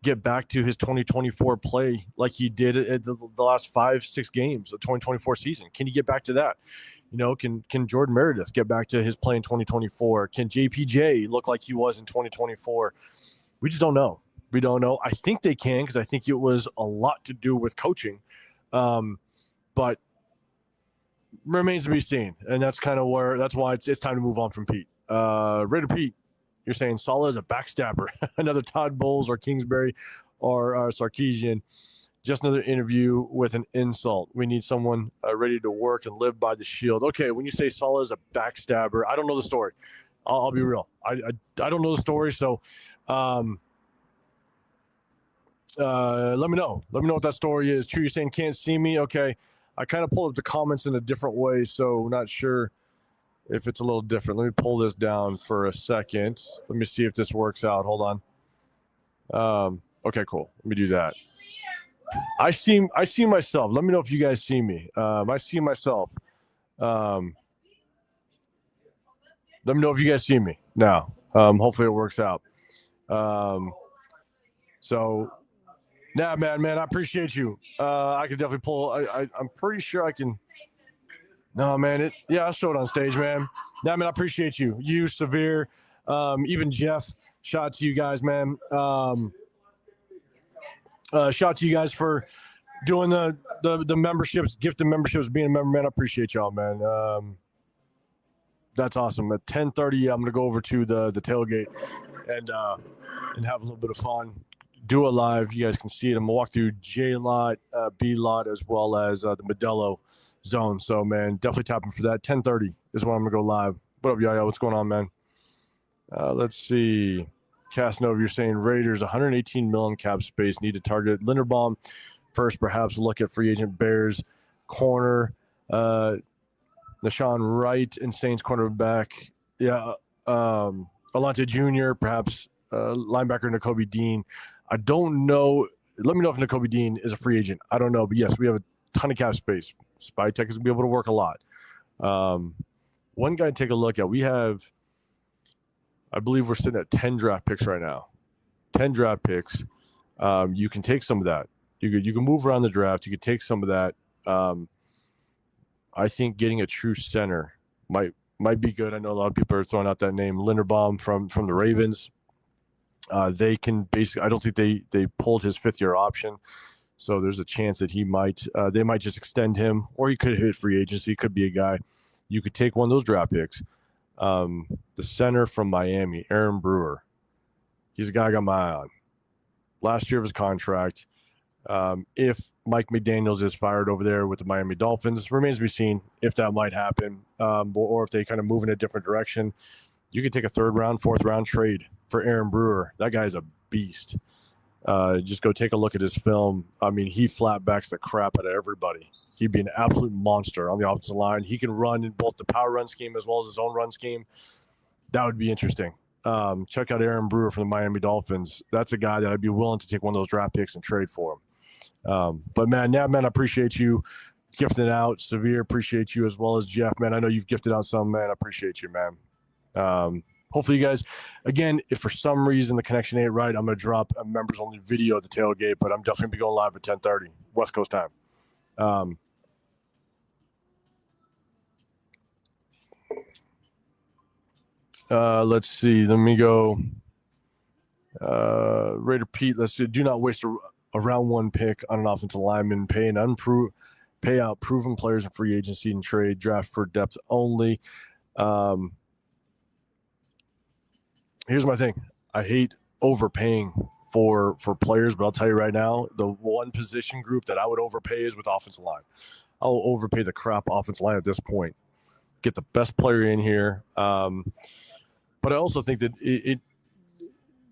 get back to his 2024 play like he did at the last 5-6 games of 2024 season? Can he get back to that? Can Jordan Meredith get back to his play in 2024? Can JPJ look like he was in 2024? We just don't know. We don't know. I think they can, because I think it was a lot to do with coaching. But remains to be seen. And that's why it's time to move on from Pete. Raider Pete, you're saying Salah is a backstabber. Another Todd Bowles or Kingsbury or Sarkisian. Just another interview with an insult. We need someone ready to work and live by the shield. Okay, when you say Salah is a backstabber, I don't know the story. I'll be real. I don't know the story, so let me know. Let me know what that story is. True, you're saying can't see me? Okay. I kind of pulled up the comments in a different way, so not sure if it's a little different. Let me pull this down for a second. Let me see if this works out. Hold on. Okay, cool. Let me do that. I see myself. Let me know if you guys see me. I see myself. Let me know if you guys see me now. Hopefully it works out. Nah, man, I appreciate you. I could definitely pull. I'm pretty sure I can. No, man. I'll show it on stage, man. Nah, man, I appreciate you. You, Severe, even Jeff. Shout out to you guys, man. Shout out to you guys for doing the memberships, gifting memberships, being a member, man. I appreciate y'all, man. That's awesome. At 10:30, I'm gonna go over to the tailgate and have a little bit of fun. Do it live. You guys can see it. I'm gonna walk through J lot, B lot, as well as the Modelo zone. So, man, definitely tapping for that. 10:30 is when I'm gonna go live. What up, Yaya? What's going on, man? Let's see. Casanova, you're saying Raiders 118 million cap space, need to target Linderbaum first. Perhaps look at free agent Bears corner, Nashawn Wright and Saints cornerback. Yeah, Alontae Jr. Perhaps linebacker Nakobe Dean. I don't know. Let me know if Nakobe Dean is a free agent. I don't know, but yes, we have a ton of cap space. Spytek is gonna be able to work a lot. One guy to take a look at. We have, I believe we're sitting at 10 draft picks right now. 10 draft picks. You can take some of that. You can move around the draft. You can take some of that. I think getting a true center might be good. I know a lot of people are throwing out that name, Linderbaum from the Ravens. They can basically, I don't think they pulled his 5th-year option, so there's a chance that they might just extend him, or he could hit free agency. He could be a guy. You could take one of those draft picks. The center from Miami, Aaron Brewer. He's a guy I got my eye on. Last year of his contract. If Mike McDaniels is fired over there with the Miami Dolphins, remains to be seen if that might happen, or if they kind of move in a different direction. You could take a 3rd round, 4th round trade for Aaron Brewer. That guy's a beast. Just go take a look at his film. I mean, he flatbacks the crap out of everybody. He'd be an absolute monster on the offensive line. He can run in both the power run scheme as well as his own run scheme. That would be interesting. Check out Aaron Brewer from the Miami Dolphins. That's a guy that I'd be willing to take one of those draft picks and trade for him. But, man, I appreciate you gifting it out. Severe, appreciate you, as well as Jeff, man. I know you've gifted out some, man. I appreciate you, man. Hopefully you guys, again, if for some reason the connection ain't right, I'm going to drop a members-only video at the tailgate, but I'm definitely going to be going live at 10:30 West Coast time. Let's see. Let me go. Raider Pete, let's see. Do not waste a round 1 pick on an offensive lineman. Pay out proven players in free agency and trade. Draft for depth only. Here's my thing. I hate overpaying for players, but I'll tell you right now, the one position group that I would overpay is with offensive line. I'll overpay the crap offensive line at this point. Get the best player in here. But I also think that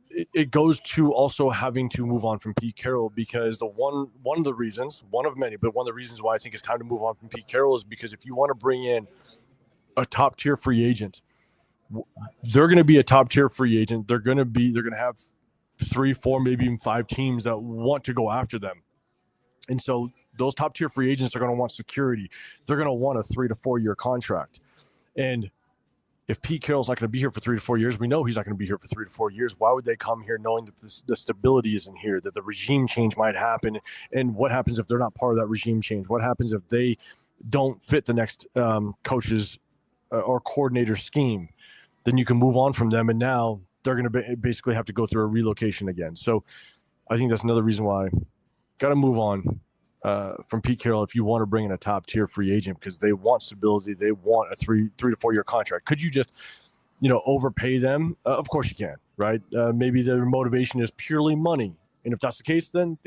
it goes to also having to move on from Pete Carroll, because one of the reasons, one of many, but one of the reasons why I think it's time to move on from Pete Carroll is because if you want to bring in a top tier free agent, they're going to be a top tier free agent. They're going to have 3, 4, maybe even 5 teams that want to go after them. And so those top tier free agents are going to want security. They're going to want a 3 to 4 year contract. And if Pete Carroll's not going to be here for 3 to 4 years, we know he's not going to be here for 3 to 4 years. Why would they come here knowing that the stability isn't here, that the regime change might happen? And what happens if they're not part of that regime change? What happens if they don't fit the next coach's or coordinator scheme, then you can move on from them. And now they're going to basically have to go through a relocation again. So I think that's another reason why got to move on from Pete Carroll if you want to bring in a top tier free agent, because they want stability. They want a 3 to 4 year contract. Could you just, overpay them? Of course you can, right? Maybe their motivation is purely money. And if that's the case, then,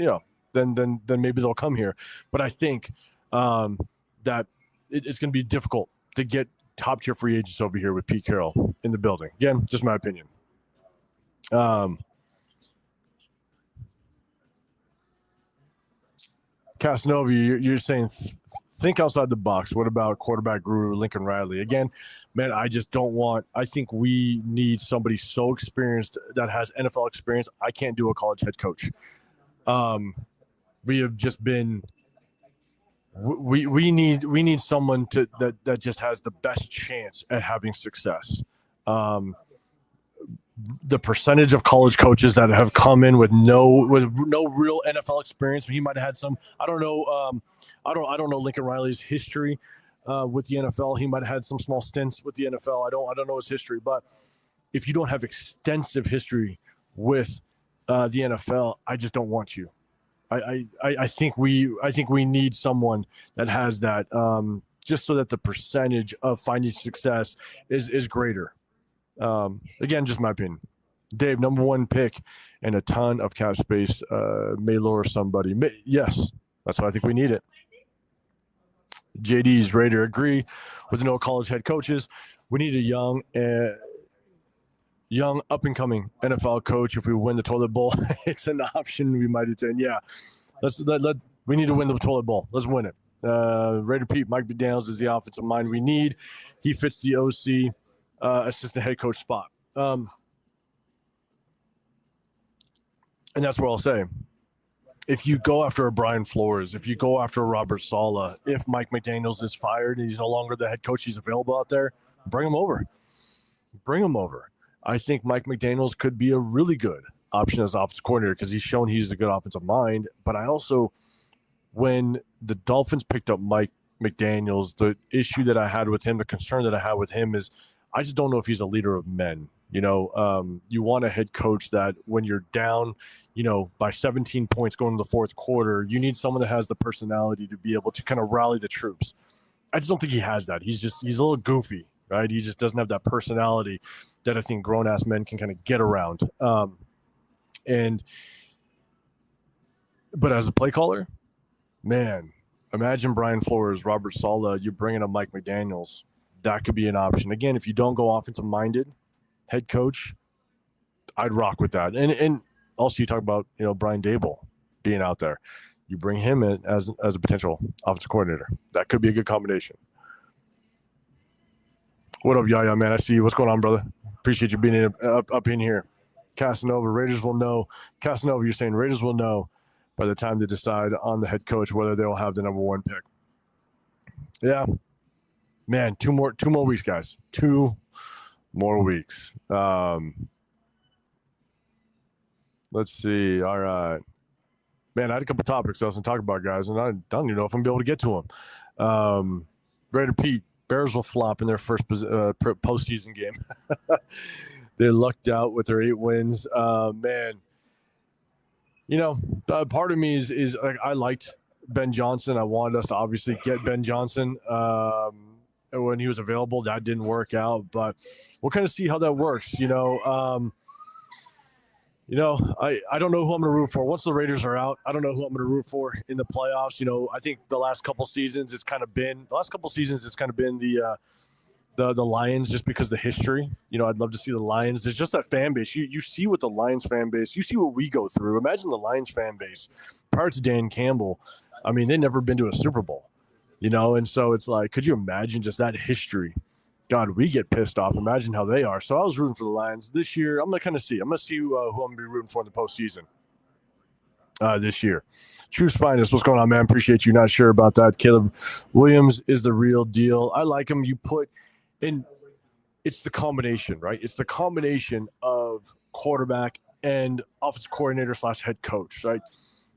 then maybe they'll come here. But I think that it's going to be difficult to get top tier free agents over here with Pete Carroll in the building. Again, just my opinion. Casanova, you're saying think outside the box. What about quarterback guru Lincoln Riley? Again, man, I just don't want – I think we need somebody so experienced that has NFL experience. I can't do a college head coach. We have just been – we need someone that just has the best chance at having success. The percentage of college coaches that have come in with no real NFL experience. He might have had some. I don't know. I don't know Lincoln Riley's history with the NFL. He might have had some small stints with the NFL. I don't know his history. But if you don't have extensive history with the NFL, I just don't want you. I think we need someone that has that, just so that the percentage of finding success is greater. Again, just my opinion. Dave, number 1 pick and a ton of cap space may lower somebody. Yes, that's why I think we need it. JD's Raider agree with no college head coaches. We need a young up and coming NFL coach. If we win the toilet bowl, it's an option. We might attend. Yeah, we need to win the toilet bowl. Let's win it. Raider Pete, Mike McDaniels is the offensive mind we need. He fits the OC. Assistant head coach spot. And that's what I'll say. If you go after a Brian Flores, if you go after a Robert Saleh, if Mike McDaniels is fired and he's no longer the head coach, he's available out there, bring him over. I think Mike McDaniels could be a really good option as offensive coordinator because he's shown he's a good offensive mind. But I also, when the Dolphins picked up Mike McDaniels, the issue that I had with him, the concern that I had with him is I just don't know if he's a leader of men. You want a head coach that when you're down, by 17 points going into the fourth quarter, you need someone that has the personality to be able to kind of rally the troops. I just don't think he has that. He's a little goofy, right? He just doesn't have that personality that I think grown-ass men can kind of get around. But as a play caller, man, imagine Brian Flores, Robert Saleh, you're bringing up Mike McDaniels. That could be an option. Again, if you don't go offensive-minded, head coach, I'd rock with that. And also you talk about, Brian Dable being out there. You bring him in as a potential offensive coordinator. That could be a good combination. What up, Yaya, man? I see you. What's going on, brother? Appreciate you being up in here. Casanova, Raiders will know. Casanova, you're saying Raiders will know by the time they decide on the head coach whether they'll have the number 1 pick. Yeah. Man, two more weeks, guys. 2 more weeks. Let's see. All right. Man, I had a couple topics I was going to talk about, guys, and I don't even know if I'm going to be able to get to them. Raider Pete, Bears will flop in their first postseason game. They lucked out with their 8 wins. Man, part of me is I liked Ben Johnson. I wanted us to obviously get Ben Johnson. When he was available, that didn't work out, but we'll kind of see how that works. I don't know who I'm going to root for. Once the Raiders are out, I don't know who I'm going to root for in the playoffs. I think the last couple seasons it's kind of been the Lions, just because of the history. I'd love to see the Lions. There's just that fan base. You see what the Lions fan base, you see what we go through. Imagine the Lions fan base prior to Dan Campbell. I mean, they'd never been to a Super Bowl. And so it's like, could you imagine just that history? God, we get pissed off. Imagine how they are. So I was rooting for the Lions this year. I'm going to see who I'm going to be rooting for in the postseason this year. Truth's Finest, what's going on, man? Appreciate you. Not sure about that. Caleb Williams is the real deal. I like him. You put in, it's the combination, right? It's the combination of quarterback and offensive coordinator / head coach, right?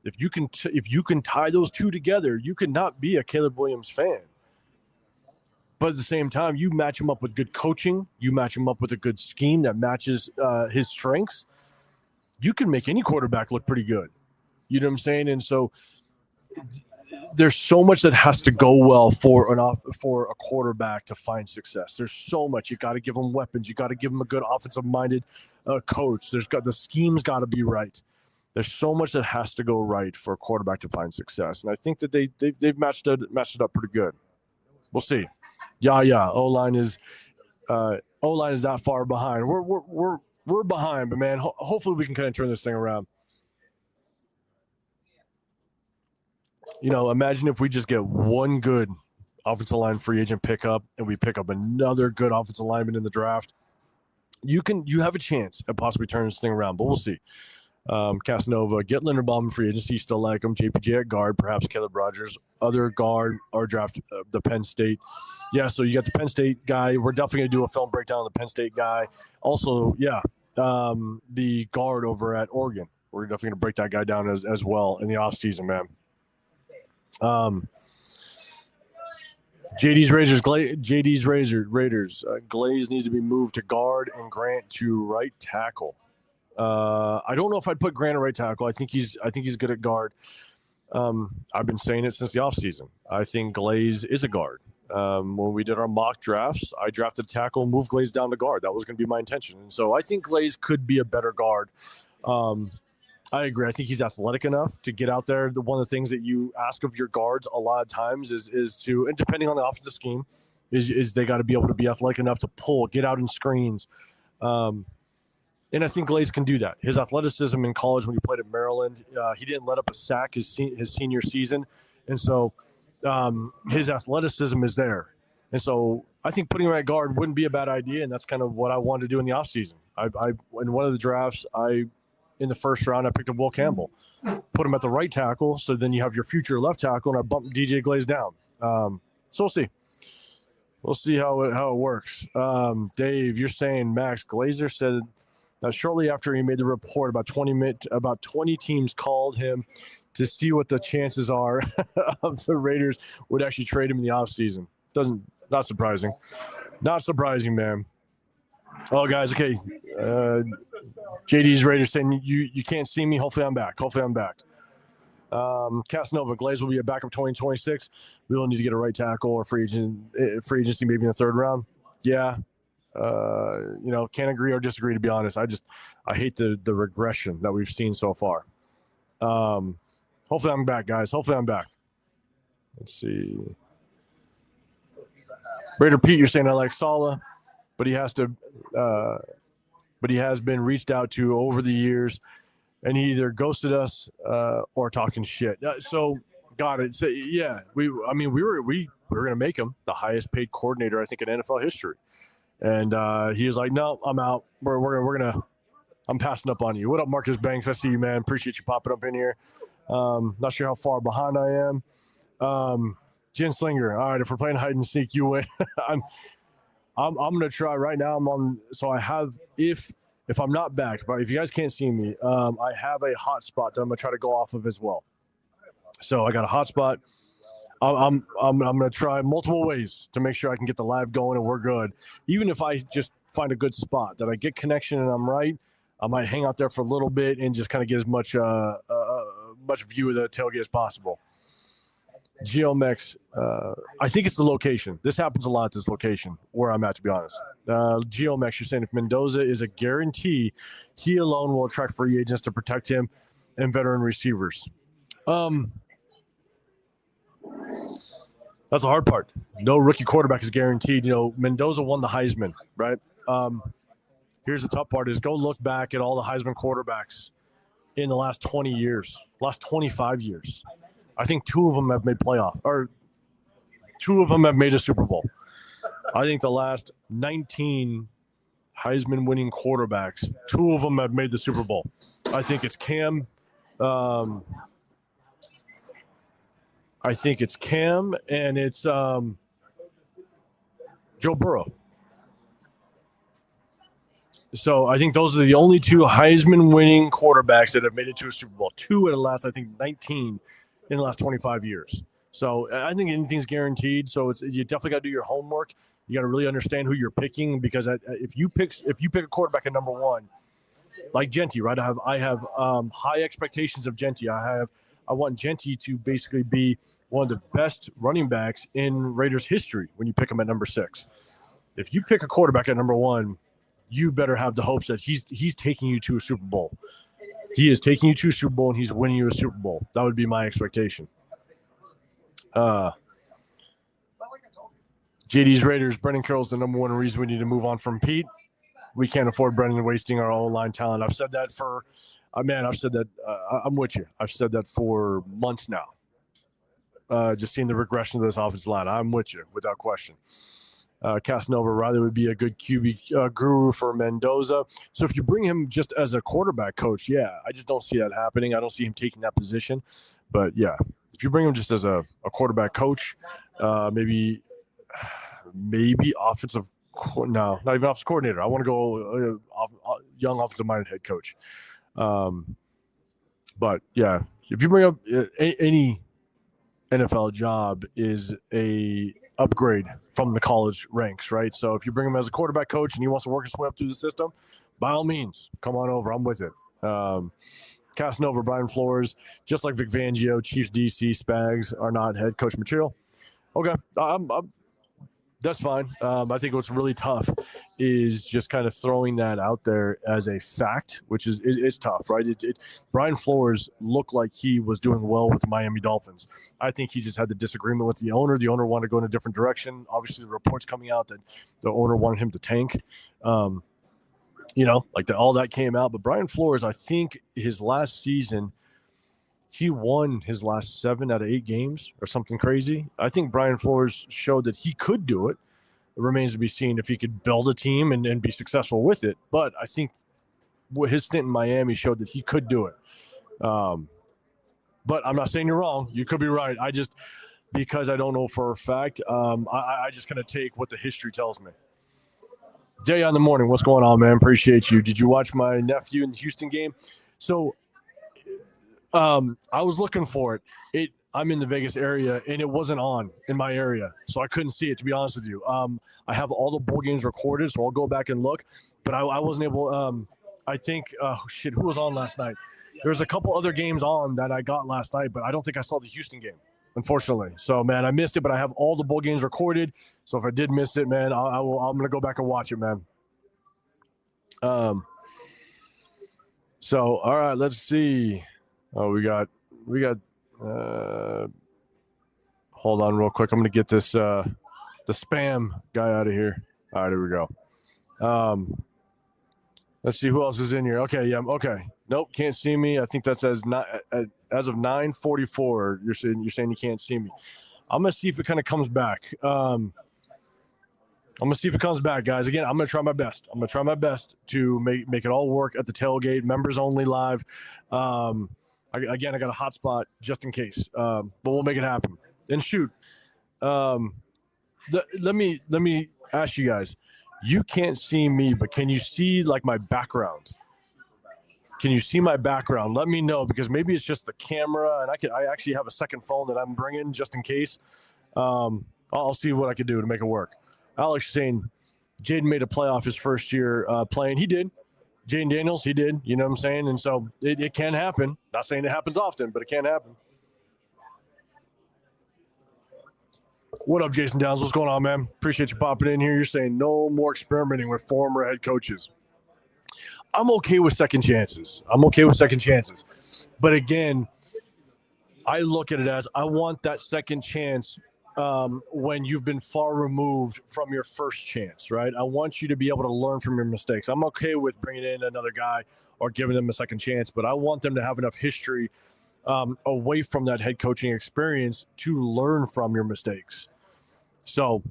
If you can tie those two together, you cannot be a Caleb Williams fan. But at the same time, you match him up with good coaching, you match him up with a good scheme that matches his strengths, you can make any quarterback look pretty good. You know what I'm saying? And so there's so much that has to go well for a quarterback to find success. There's so much. You got to give him weapons. You got to give him a good offensive-minded coach. The scheme's got to be right. There's so much that has to go right for a quarterback to find success, and I think that they've matched it up pretty good. We'll see. Yeah. O-line is that far behind. We're behind, but man, hopefully we can kind of turn this thing around. You know, imagine if we just get one good offensive line free agent pickup and we pick up another good offensive lineman in the draft. You have a chance at possibly turning this thing around, but we'll see. Casanova, get Linderbaum free agency, still like him. JPJ at guard, perhaps Caleb Rogers. Other guard or draft the Penn State. Yeah, so you got the Penn State guy. We're definitely going to do a film breakdown of the Penn State guy. Also, the guard over at Oregon. We're definitely going to break that guy down as well in the offseason, man. JD's Raiders. Glaze needs to be moved to guard and Grant to right tackle. I don't know if I'd put Grant at right tackle. I think he's good at guard. I've been saying it since the offseason. I think Glaze is a guard. When we did our mock drafts, I drafted tackle and moved Glaze down to guard. That was going to be my intention. And so I think Glaze could be a better guard. I agree. I think he's athletic enough to get out there. One of the things that you ask of your guards a lot of times is to, and depending on the offensive scheme, is they got to be able to be athletic enough to pull, get out in screens. And I think Glaze can do that. His athleticism in college when he played at Maryland, he didn't let up a sack his senior season. And so his athleticism is there. And so I think putting him at guard wouldn't be a bad idea, and that's kind of what I wanted to do in the offseason. In one of the drafts, in the first round, I picked up Will Campbell, put him at the right tackle, so then you have your future left tackle, and I bumped DJ Glaze down. So we'll see. We'll see how it works. Dave, you're saying Max Glazer said that shortly after he made the report, about 20 teams called him to see what the chances are of the Raiders would actually trade him in the offseason. Not surprising. Not surprising, man. Oh, guys, okay. JD's Raiders saying you can't see me. Hopefully I'm back. Casanova, Glaze will be a backup 2026. We will need to get a right tackle or free agency maybe in the third round. Yeah. Can't agree or disagree, to be honest. I hate the regression that we've seen so far. Hopefully I'm back, guys. Let's see. Raider Pete, you're saying I like Saleh, but he has been reached out to over the years, and he either ghosted us or talking shit. So got it. So, yeah, we were going to make him the highest paid coordinator, I think, in NFL history. And he was like, no, I'm out. I'm passing up on you. What up, Marcus Banks? I see you, man. Appreciate you popping up in here. Not sure how far behind I am. Jen Slinger. All right, if we're playing hide and seek, you win. I'm going to try right now. I'm on. So I have, if I'm not back, but if you guys can't see me, I have a hotspot that I'm going to try to go off of as well. So I got a hotspot. I'm going to try multiple ways to make sure I can get the live going and we're good. Even if I just find a good spot that I get connection and I'm right, I might hang out there for a little bit and just kind of get as much view of the tailgate as possible. Geomex, I think it's the location. This happens a lot at this location where I'm at, to be honest. Geomex, you're saying if Mendoza is a guarantee, he alone will attract free agents to protect him and veteran receivers. That's the hard part. No rookie quarterback is guaranteed. Mendoza won the Heisman, right? Here's the tough part is go look back at all the Heisman quarterbacks in the last 20 years, last 25 years. I think two of them have made playoff, or two of them have made a Super Bowl. I think the last 19 Heisman winning quarterbacks, two of them have made the Super Bowl. I think it's Cam. And it's Joe Burrow. So I think those are the only two Heisman winning quarterbacks that have made it to a Super Bowl. Two in the last, I think, 19 in the last 25 years. So I think anything's guaranteed. So you definitely got to do your homework. You got to really understand who you're picking, because if you pick a quarterback at number one, like Genty, right? I have high expectations of Genty. I want Genty to basically be one of the best running backs in Raiders history when you pick him at number 6. If you pick a quarterback at number 1, you better have the hopes that he's taking you to a Super Bowl. He is taking you to a Super Bowl, and he's winning you a Super Bowl. That would be my expectation. JD's Raiders, Brendan Carroll's the number one reason we need to move on from Pete. We can't afford Brendan wasting our O-line talent. I've said that for I'm with you. I've said that for months now. Just seeing the regression of this offensive line. I'm with you, without question. Casanova Riley would be a good QB guru for Mendoza. So if you bring him just as a quarterback coach, yeah, I just don't see that happening. I don't see him taking that position. But, yeah, if you bring him just as a quarterback coach, maybe offensive – no, not even offensive coordinator. I want to go young offensive-minded head coach. But, yeah, if you bring up any NFL job is a upgrade from the college ranks, right? So if you bring him as a quarterback coach and he wants to work his way up through the system, by all means, come on over. I'm with it. Casanova, Brian Flores, just like Vic Fangio, Chiefs DC, Spags are not head coach material. Okay, that's fine. I think what's really tough is just kind of throwing that out there as a fact, which is tough, right? Brian Flores looked like he was doing well with the Miami Dolphins. I think he just had the disagreement with the owner. The owner wanted to go in a different direction. Obviously, the reports coming out that the owner wanted him to tank. All that came out. But Brian Flores, I think his last season, he won his last 7 out of 8 games or something crazy. I think Brian Flores showed that he could do it. It remains to be seen if he could build a team and be successful with it. But I think his stint in Miami showed that he could do it. But I'm not saying you're wrong. You could be right. Because I don't know for a fact, I just kind of take what the history tells me. Day on the morning, what's going on, man? Appreciate you. Did you watch my nephew in the Houston game? So I was looking for it. I'm in the Vegas area, and it wasn't on in my area, so I couldn't see it, to be honest with you. I have all the bowl games recorded, so I'll go back and look, but I wasn't able I think who was on last night? There's a couple other games on that I got last night, but I don't think I saw the Houston game, unfortunately. So, man, I missed it, but I have all the bowl games recorded, so if I did miss it, man, I'm going to go back and watch it, man. So, all right, let's see. Oh, we got hold on real quick. I'm going to get this, the spam guy out of here. All right, here we go. Let's see who else is in here. Okay. Yeah. Okay. Nope. Can't see me. I think that's as of 9:44. You're saying you can't see me. I'm going to see if it kind of comes back. I'm going to see if it comes back, guys. Again, I'm going to try my best. I'm going to try my best to make it all work at the tailgate, members only live. I got a hotspot just in case, but we'll make it happen. And shoot, let me ask you guys. You can't see me, but can you see like my background? Can you see my background? Let me know, because maybe it's just the camera, and I actually have a second phone that I'm bringing just in case. I'll see what I can do to make it work. Alex is saying Jaden made a playoff his first year playing. He did. Jaden Daniels, he did. You know what I'm saying? And so it can happen. Not saying it happens often, but it can happen. What up, Jason Downs? What's going on, man? Appreciate you popping in here. You're saying no more experimenting with former head coaches. I'm okay with second chances. But again, I look at it as I want that second chance when you've been far removed from your first chance, right? I want you to be able to learn from your mistakes. I'm okay with bringing in another guy or giving them a second chance, but I want them to have enough history away from that head coaching experience to learn from your mistakes. So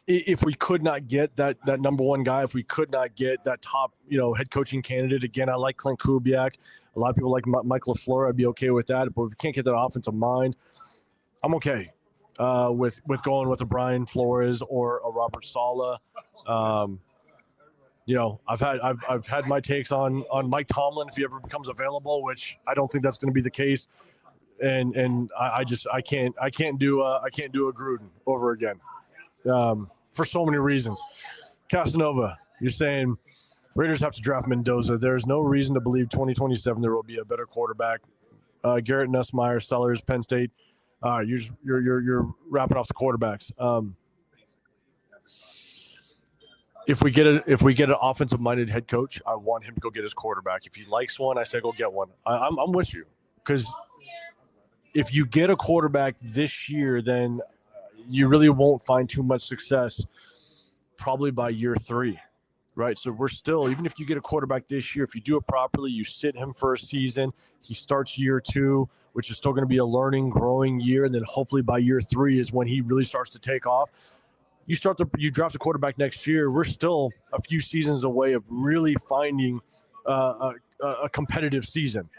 if we could not get that number one guy, if we could not get that top, head coaching candidate, again, I like Clint Kubiak. A lot of people like Mike LaFleur. I'd be okay with that. But if we can't get that offensive mind, I'm okay with going with a Brian Flores or a Robert Saleh. I've had my takes on Mike Tomlin if he ever becomes available, which I don't think that's going to be the case. And I can't do a Gruden over again, for so many reasons. Casanova, you're saying Raiders have to draft Mendoza. There's no reason to believe 2027 there will be a better quarterback. Garrett Nussmeier, Sellers, Penn State. You're wrapping off the quarterbacks. If we get an offensive minded head coach, I want him to go get his quarterback. If he likes one, I say go get one. I'm with you, because if you get a quarterback this year, then you really won't find too much success probably by year 3, right? So we're still, even if you get a quarterback this year, if you do it properly, you sit him for a season, he starts year 2, which is still going to be a learning, growing year, and then hopefully by year 3 is when he really starts to take off. You draft a quarterback next year, we're still a few seasons away of really finding a competitive season.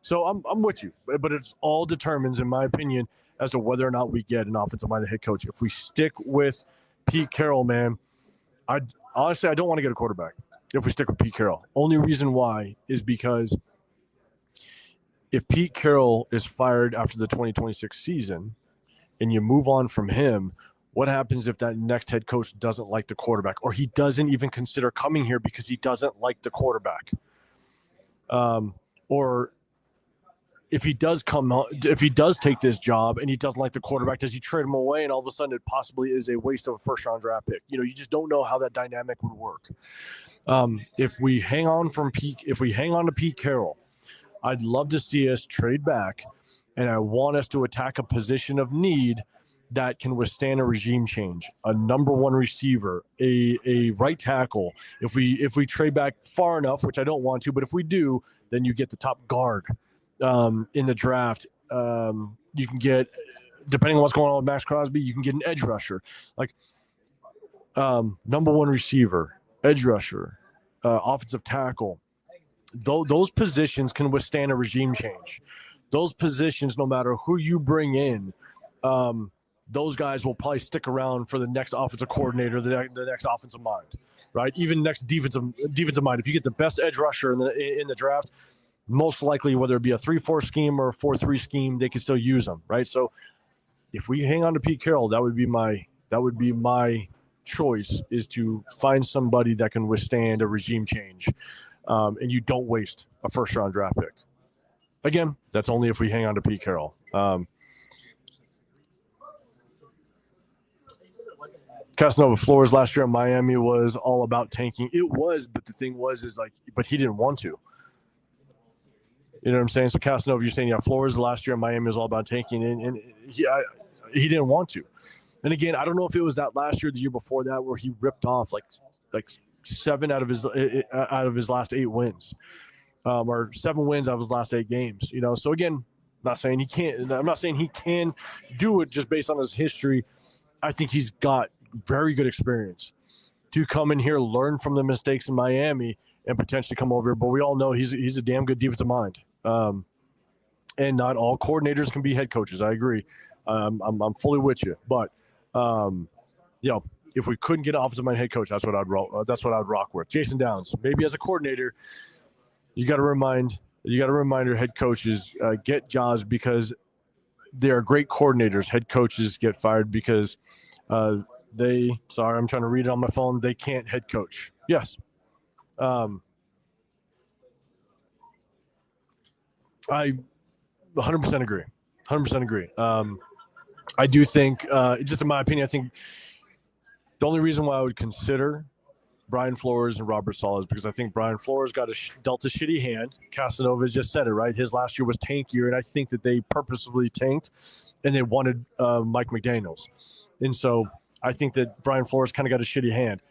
So I'm with you, but it's all determines, in my opinion, as to whether or not we get an offensive-minded head coach. If we stick with Pete Carroll, man, I don't want to get a quarterback if we stick with Pete Carroll. Only reason why is because if Pete Carroll is fired after the 2026 season and you move on from him, what happens if that next head coach doesn't like the quarterback, or he doesn't even consider coming here because he doesn't like the quarterback? Or if he does take this job and he doesn't like the quarterback, does he trade him away and all of a sudden it possibly is a waste of a first-round draft pick? You just don't know how that dynamic would work. If we hang on to Pete Carroll, I'd love to see us trade back, and I want us to attack a position of need that can withstand a regime change, a number 1 receiver, a right tackle. If we trade back far enough, which I don't want to, but if we do, then you get the top guard in the draft. You can get, depending on what's going on with maxxcrosby, you can get an edge rusher, like number 1 receiver, edge rusher, offensive tackle. Those positions can withstand a regime change. Those positions, no matter who you bring in, those guys will probably stick around for the next offensive coordinator, the next offensive mind, right? Even next defensive mind. If you get the best edge rusher in the draft, most likely, whether it be a 3-4 scheme or a 4-3 scheme, they can still use them, right? So if we hang on to Pete Carroll, that would be my choice, is to find somebody that can withstand a regime change, and you don't waste a first-round draft pick. Again, that's only if we hang on to Pete Carroll. Casanova, Flores last year in Miami was all about tanking. It was, but the thing was, but he didn't want to. You know what I'm saying? So Casanova, you're saying, Flores last year in Miami was all about tanking, and he didn't want to. And again, I don't know if it was that last year, or the year before that, where he ripped off like 7 out of his last 8 wins, or 7 wins out of his last 8 games. So again, I'm not saying he can't. I'm not saying he can do it just based on his history. I think he's got very good experience to come in here, learn from the mistakes in Miami, and potentially come over here. But we all know he's a damn good defensive mind. And not all coordinators can be head coaches. I agree. I'm fully with you. But if we couldn't get an offensive mind head coach, that's what I'd rock with. Jason Downs, maybe as a coordinator, you got to remind your head coaches, get jobs because they are great coordinators. Head coaches get fired because I'm trying to read it on my phone. They can't head coach. Yes. I 100% agree. 100% agree. I do think, just in my opinion, I think the only reason why I would consider Brian Flores and Robert Saleh is because I think Brian Flores got dealt a shitty hand. Casanova just said it, right? His last year was tankier, and I think that they purposefully tanked, and they wanted Mike McDaniels. And so I think that Brian Flores kind of got a shitty hand.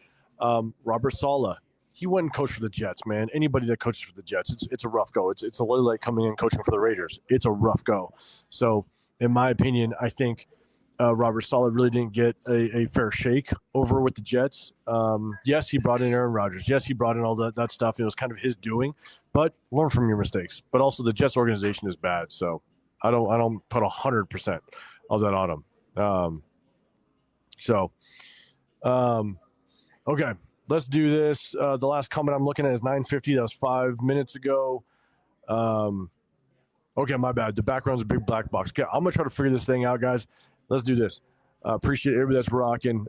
Robert Saleh, he went and coached for the Jets, man. Anybody that coaches for the Jets, it's a rough go. It's a little like coming in and coaching for the Raiders. It's a rough go. So in my opinion, I think Robert Saleh really didn't get a fair shake over with the Jets. Yes, he brought in Aaron Rodgers. Yes, he brought in all that stuff. It was kind of his doing, but learn from your mistakes. But also the Jets organization is bad. So I don't put 100% of that on him. Okay, let's do this. The last comment I'm looking at is 9:50. That was 5 minutes ago. Okay, my bad. The background's a big black box. Okay, I'm gonna try to figure this thing out, guys. Let's do this. Appreciate everybody that's rocking.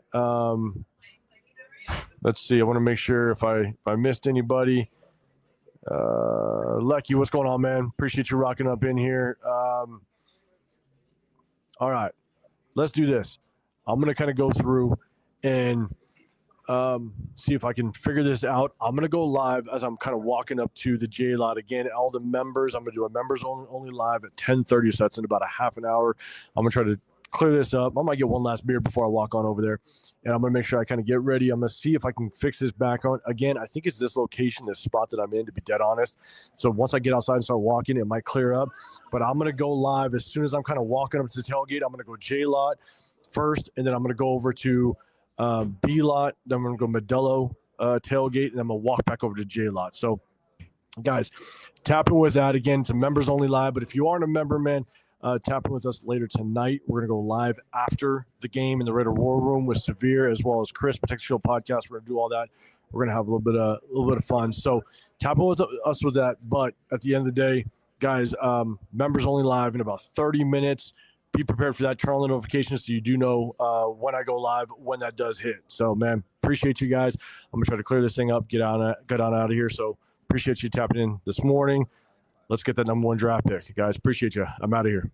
Let's see. I want to make sure if I missed anybody. Lucky, what's going on, man? Appreciate you rocking up in here. All right, let's do this. I'm gonna kind of go through and see if I can figure this out. I'm gonna go live as I'm kind of walking up to the J lot again. All the members, I'm gonna do a members only live at 10:30, so that's in about a half an hour. I'm gonna try to clear this up. I might get one last beer before I walk on over there, and I'm gonna make sure I kind of get ready. I'm gonna see if I can fix this back on again. I think it's this location, this spot that I'm in, to be dead honest. So once I get outside and start walking, it might clear up. But I'm gonna go live as soon as I'm kind of walking up to the tailgate. I'm gonna go J lot first, and then I'm gonna go over to B lot, then I'm going to go Modelo tailgate, and I'm going to walk back over to J lot. So, guys, tap in with that. Again, it's a members only live, but if you aren't a member, man, tap in with us later tonight. We're going to go live after the game in the Raider War Room with Severe as well as Chris, Protect Shield Podcast. We're going to do all that. We're going to have a little bit of fun. So, tap in with us with that. But at the end of the day, guys, members only live in about 30 minutes. Be prepared for that. Turn on the notifications so you do know when I go live, when that does hit. So, man, appreciate you guys. I'm going to try to clear this thing up, get on out of here. So, appreciate you tapping in this morning. Let's get that number 1 draft pick, guys. Appreciate you. I'm out of here.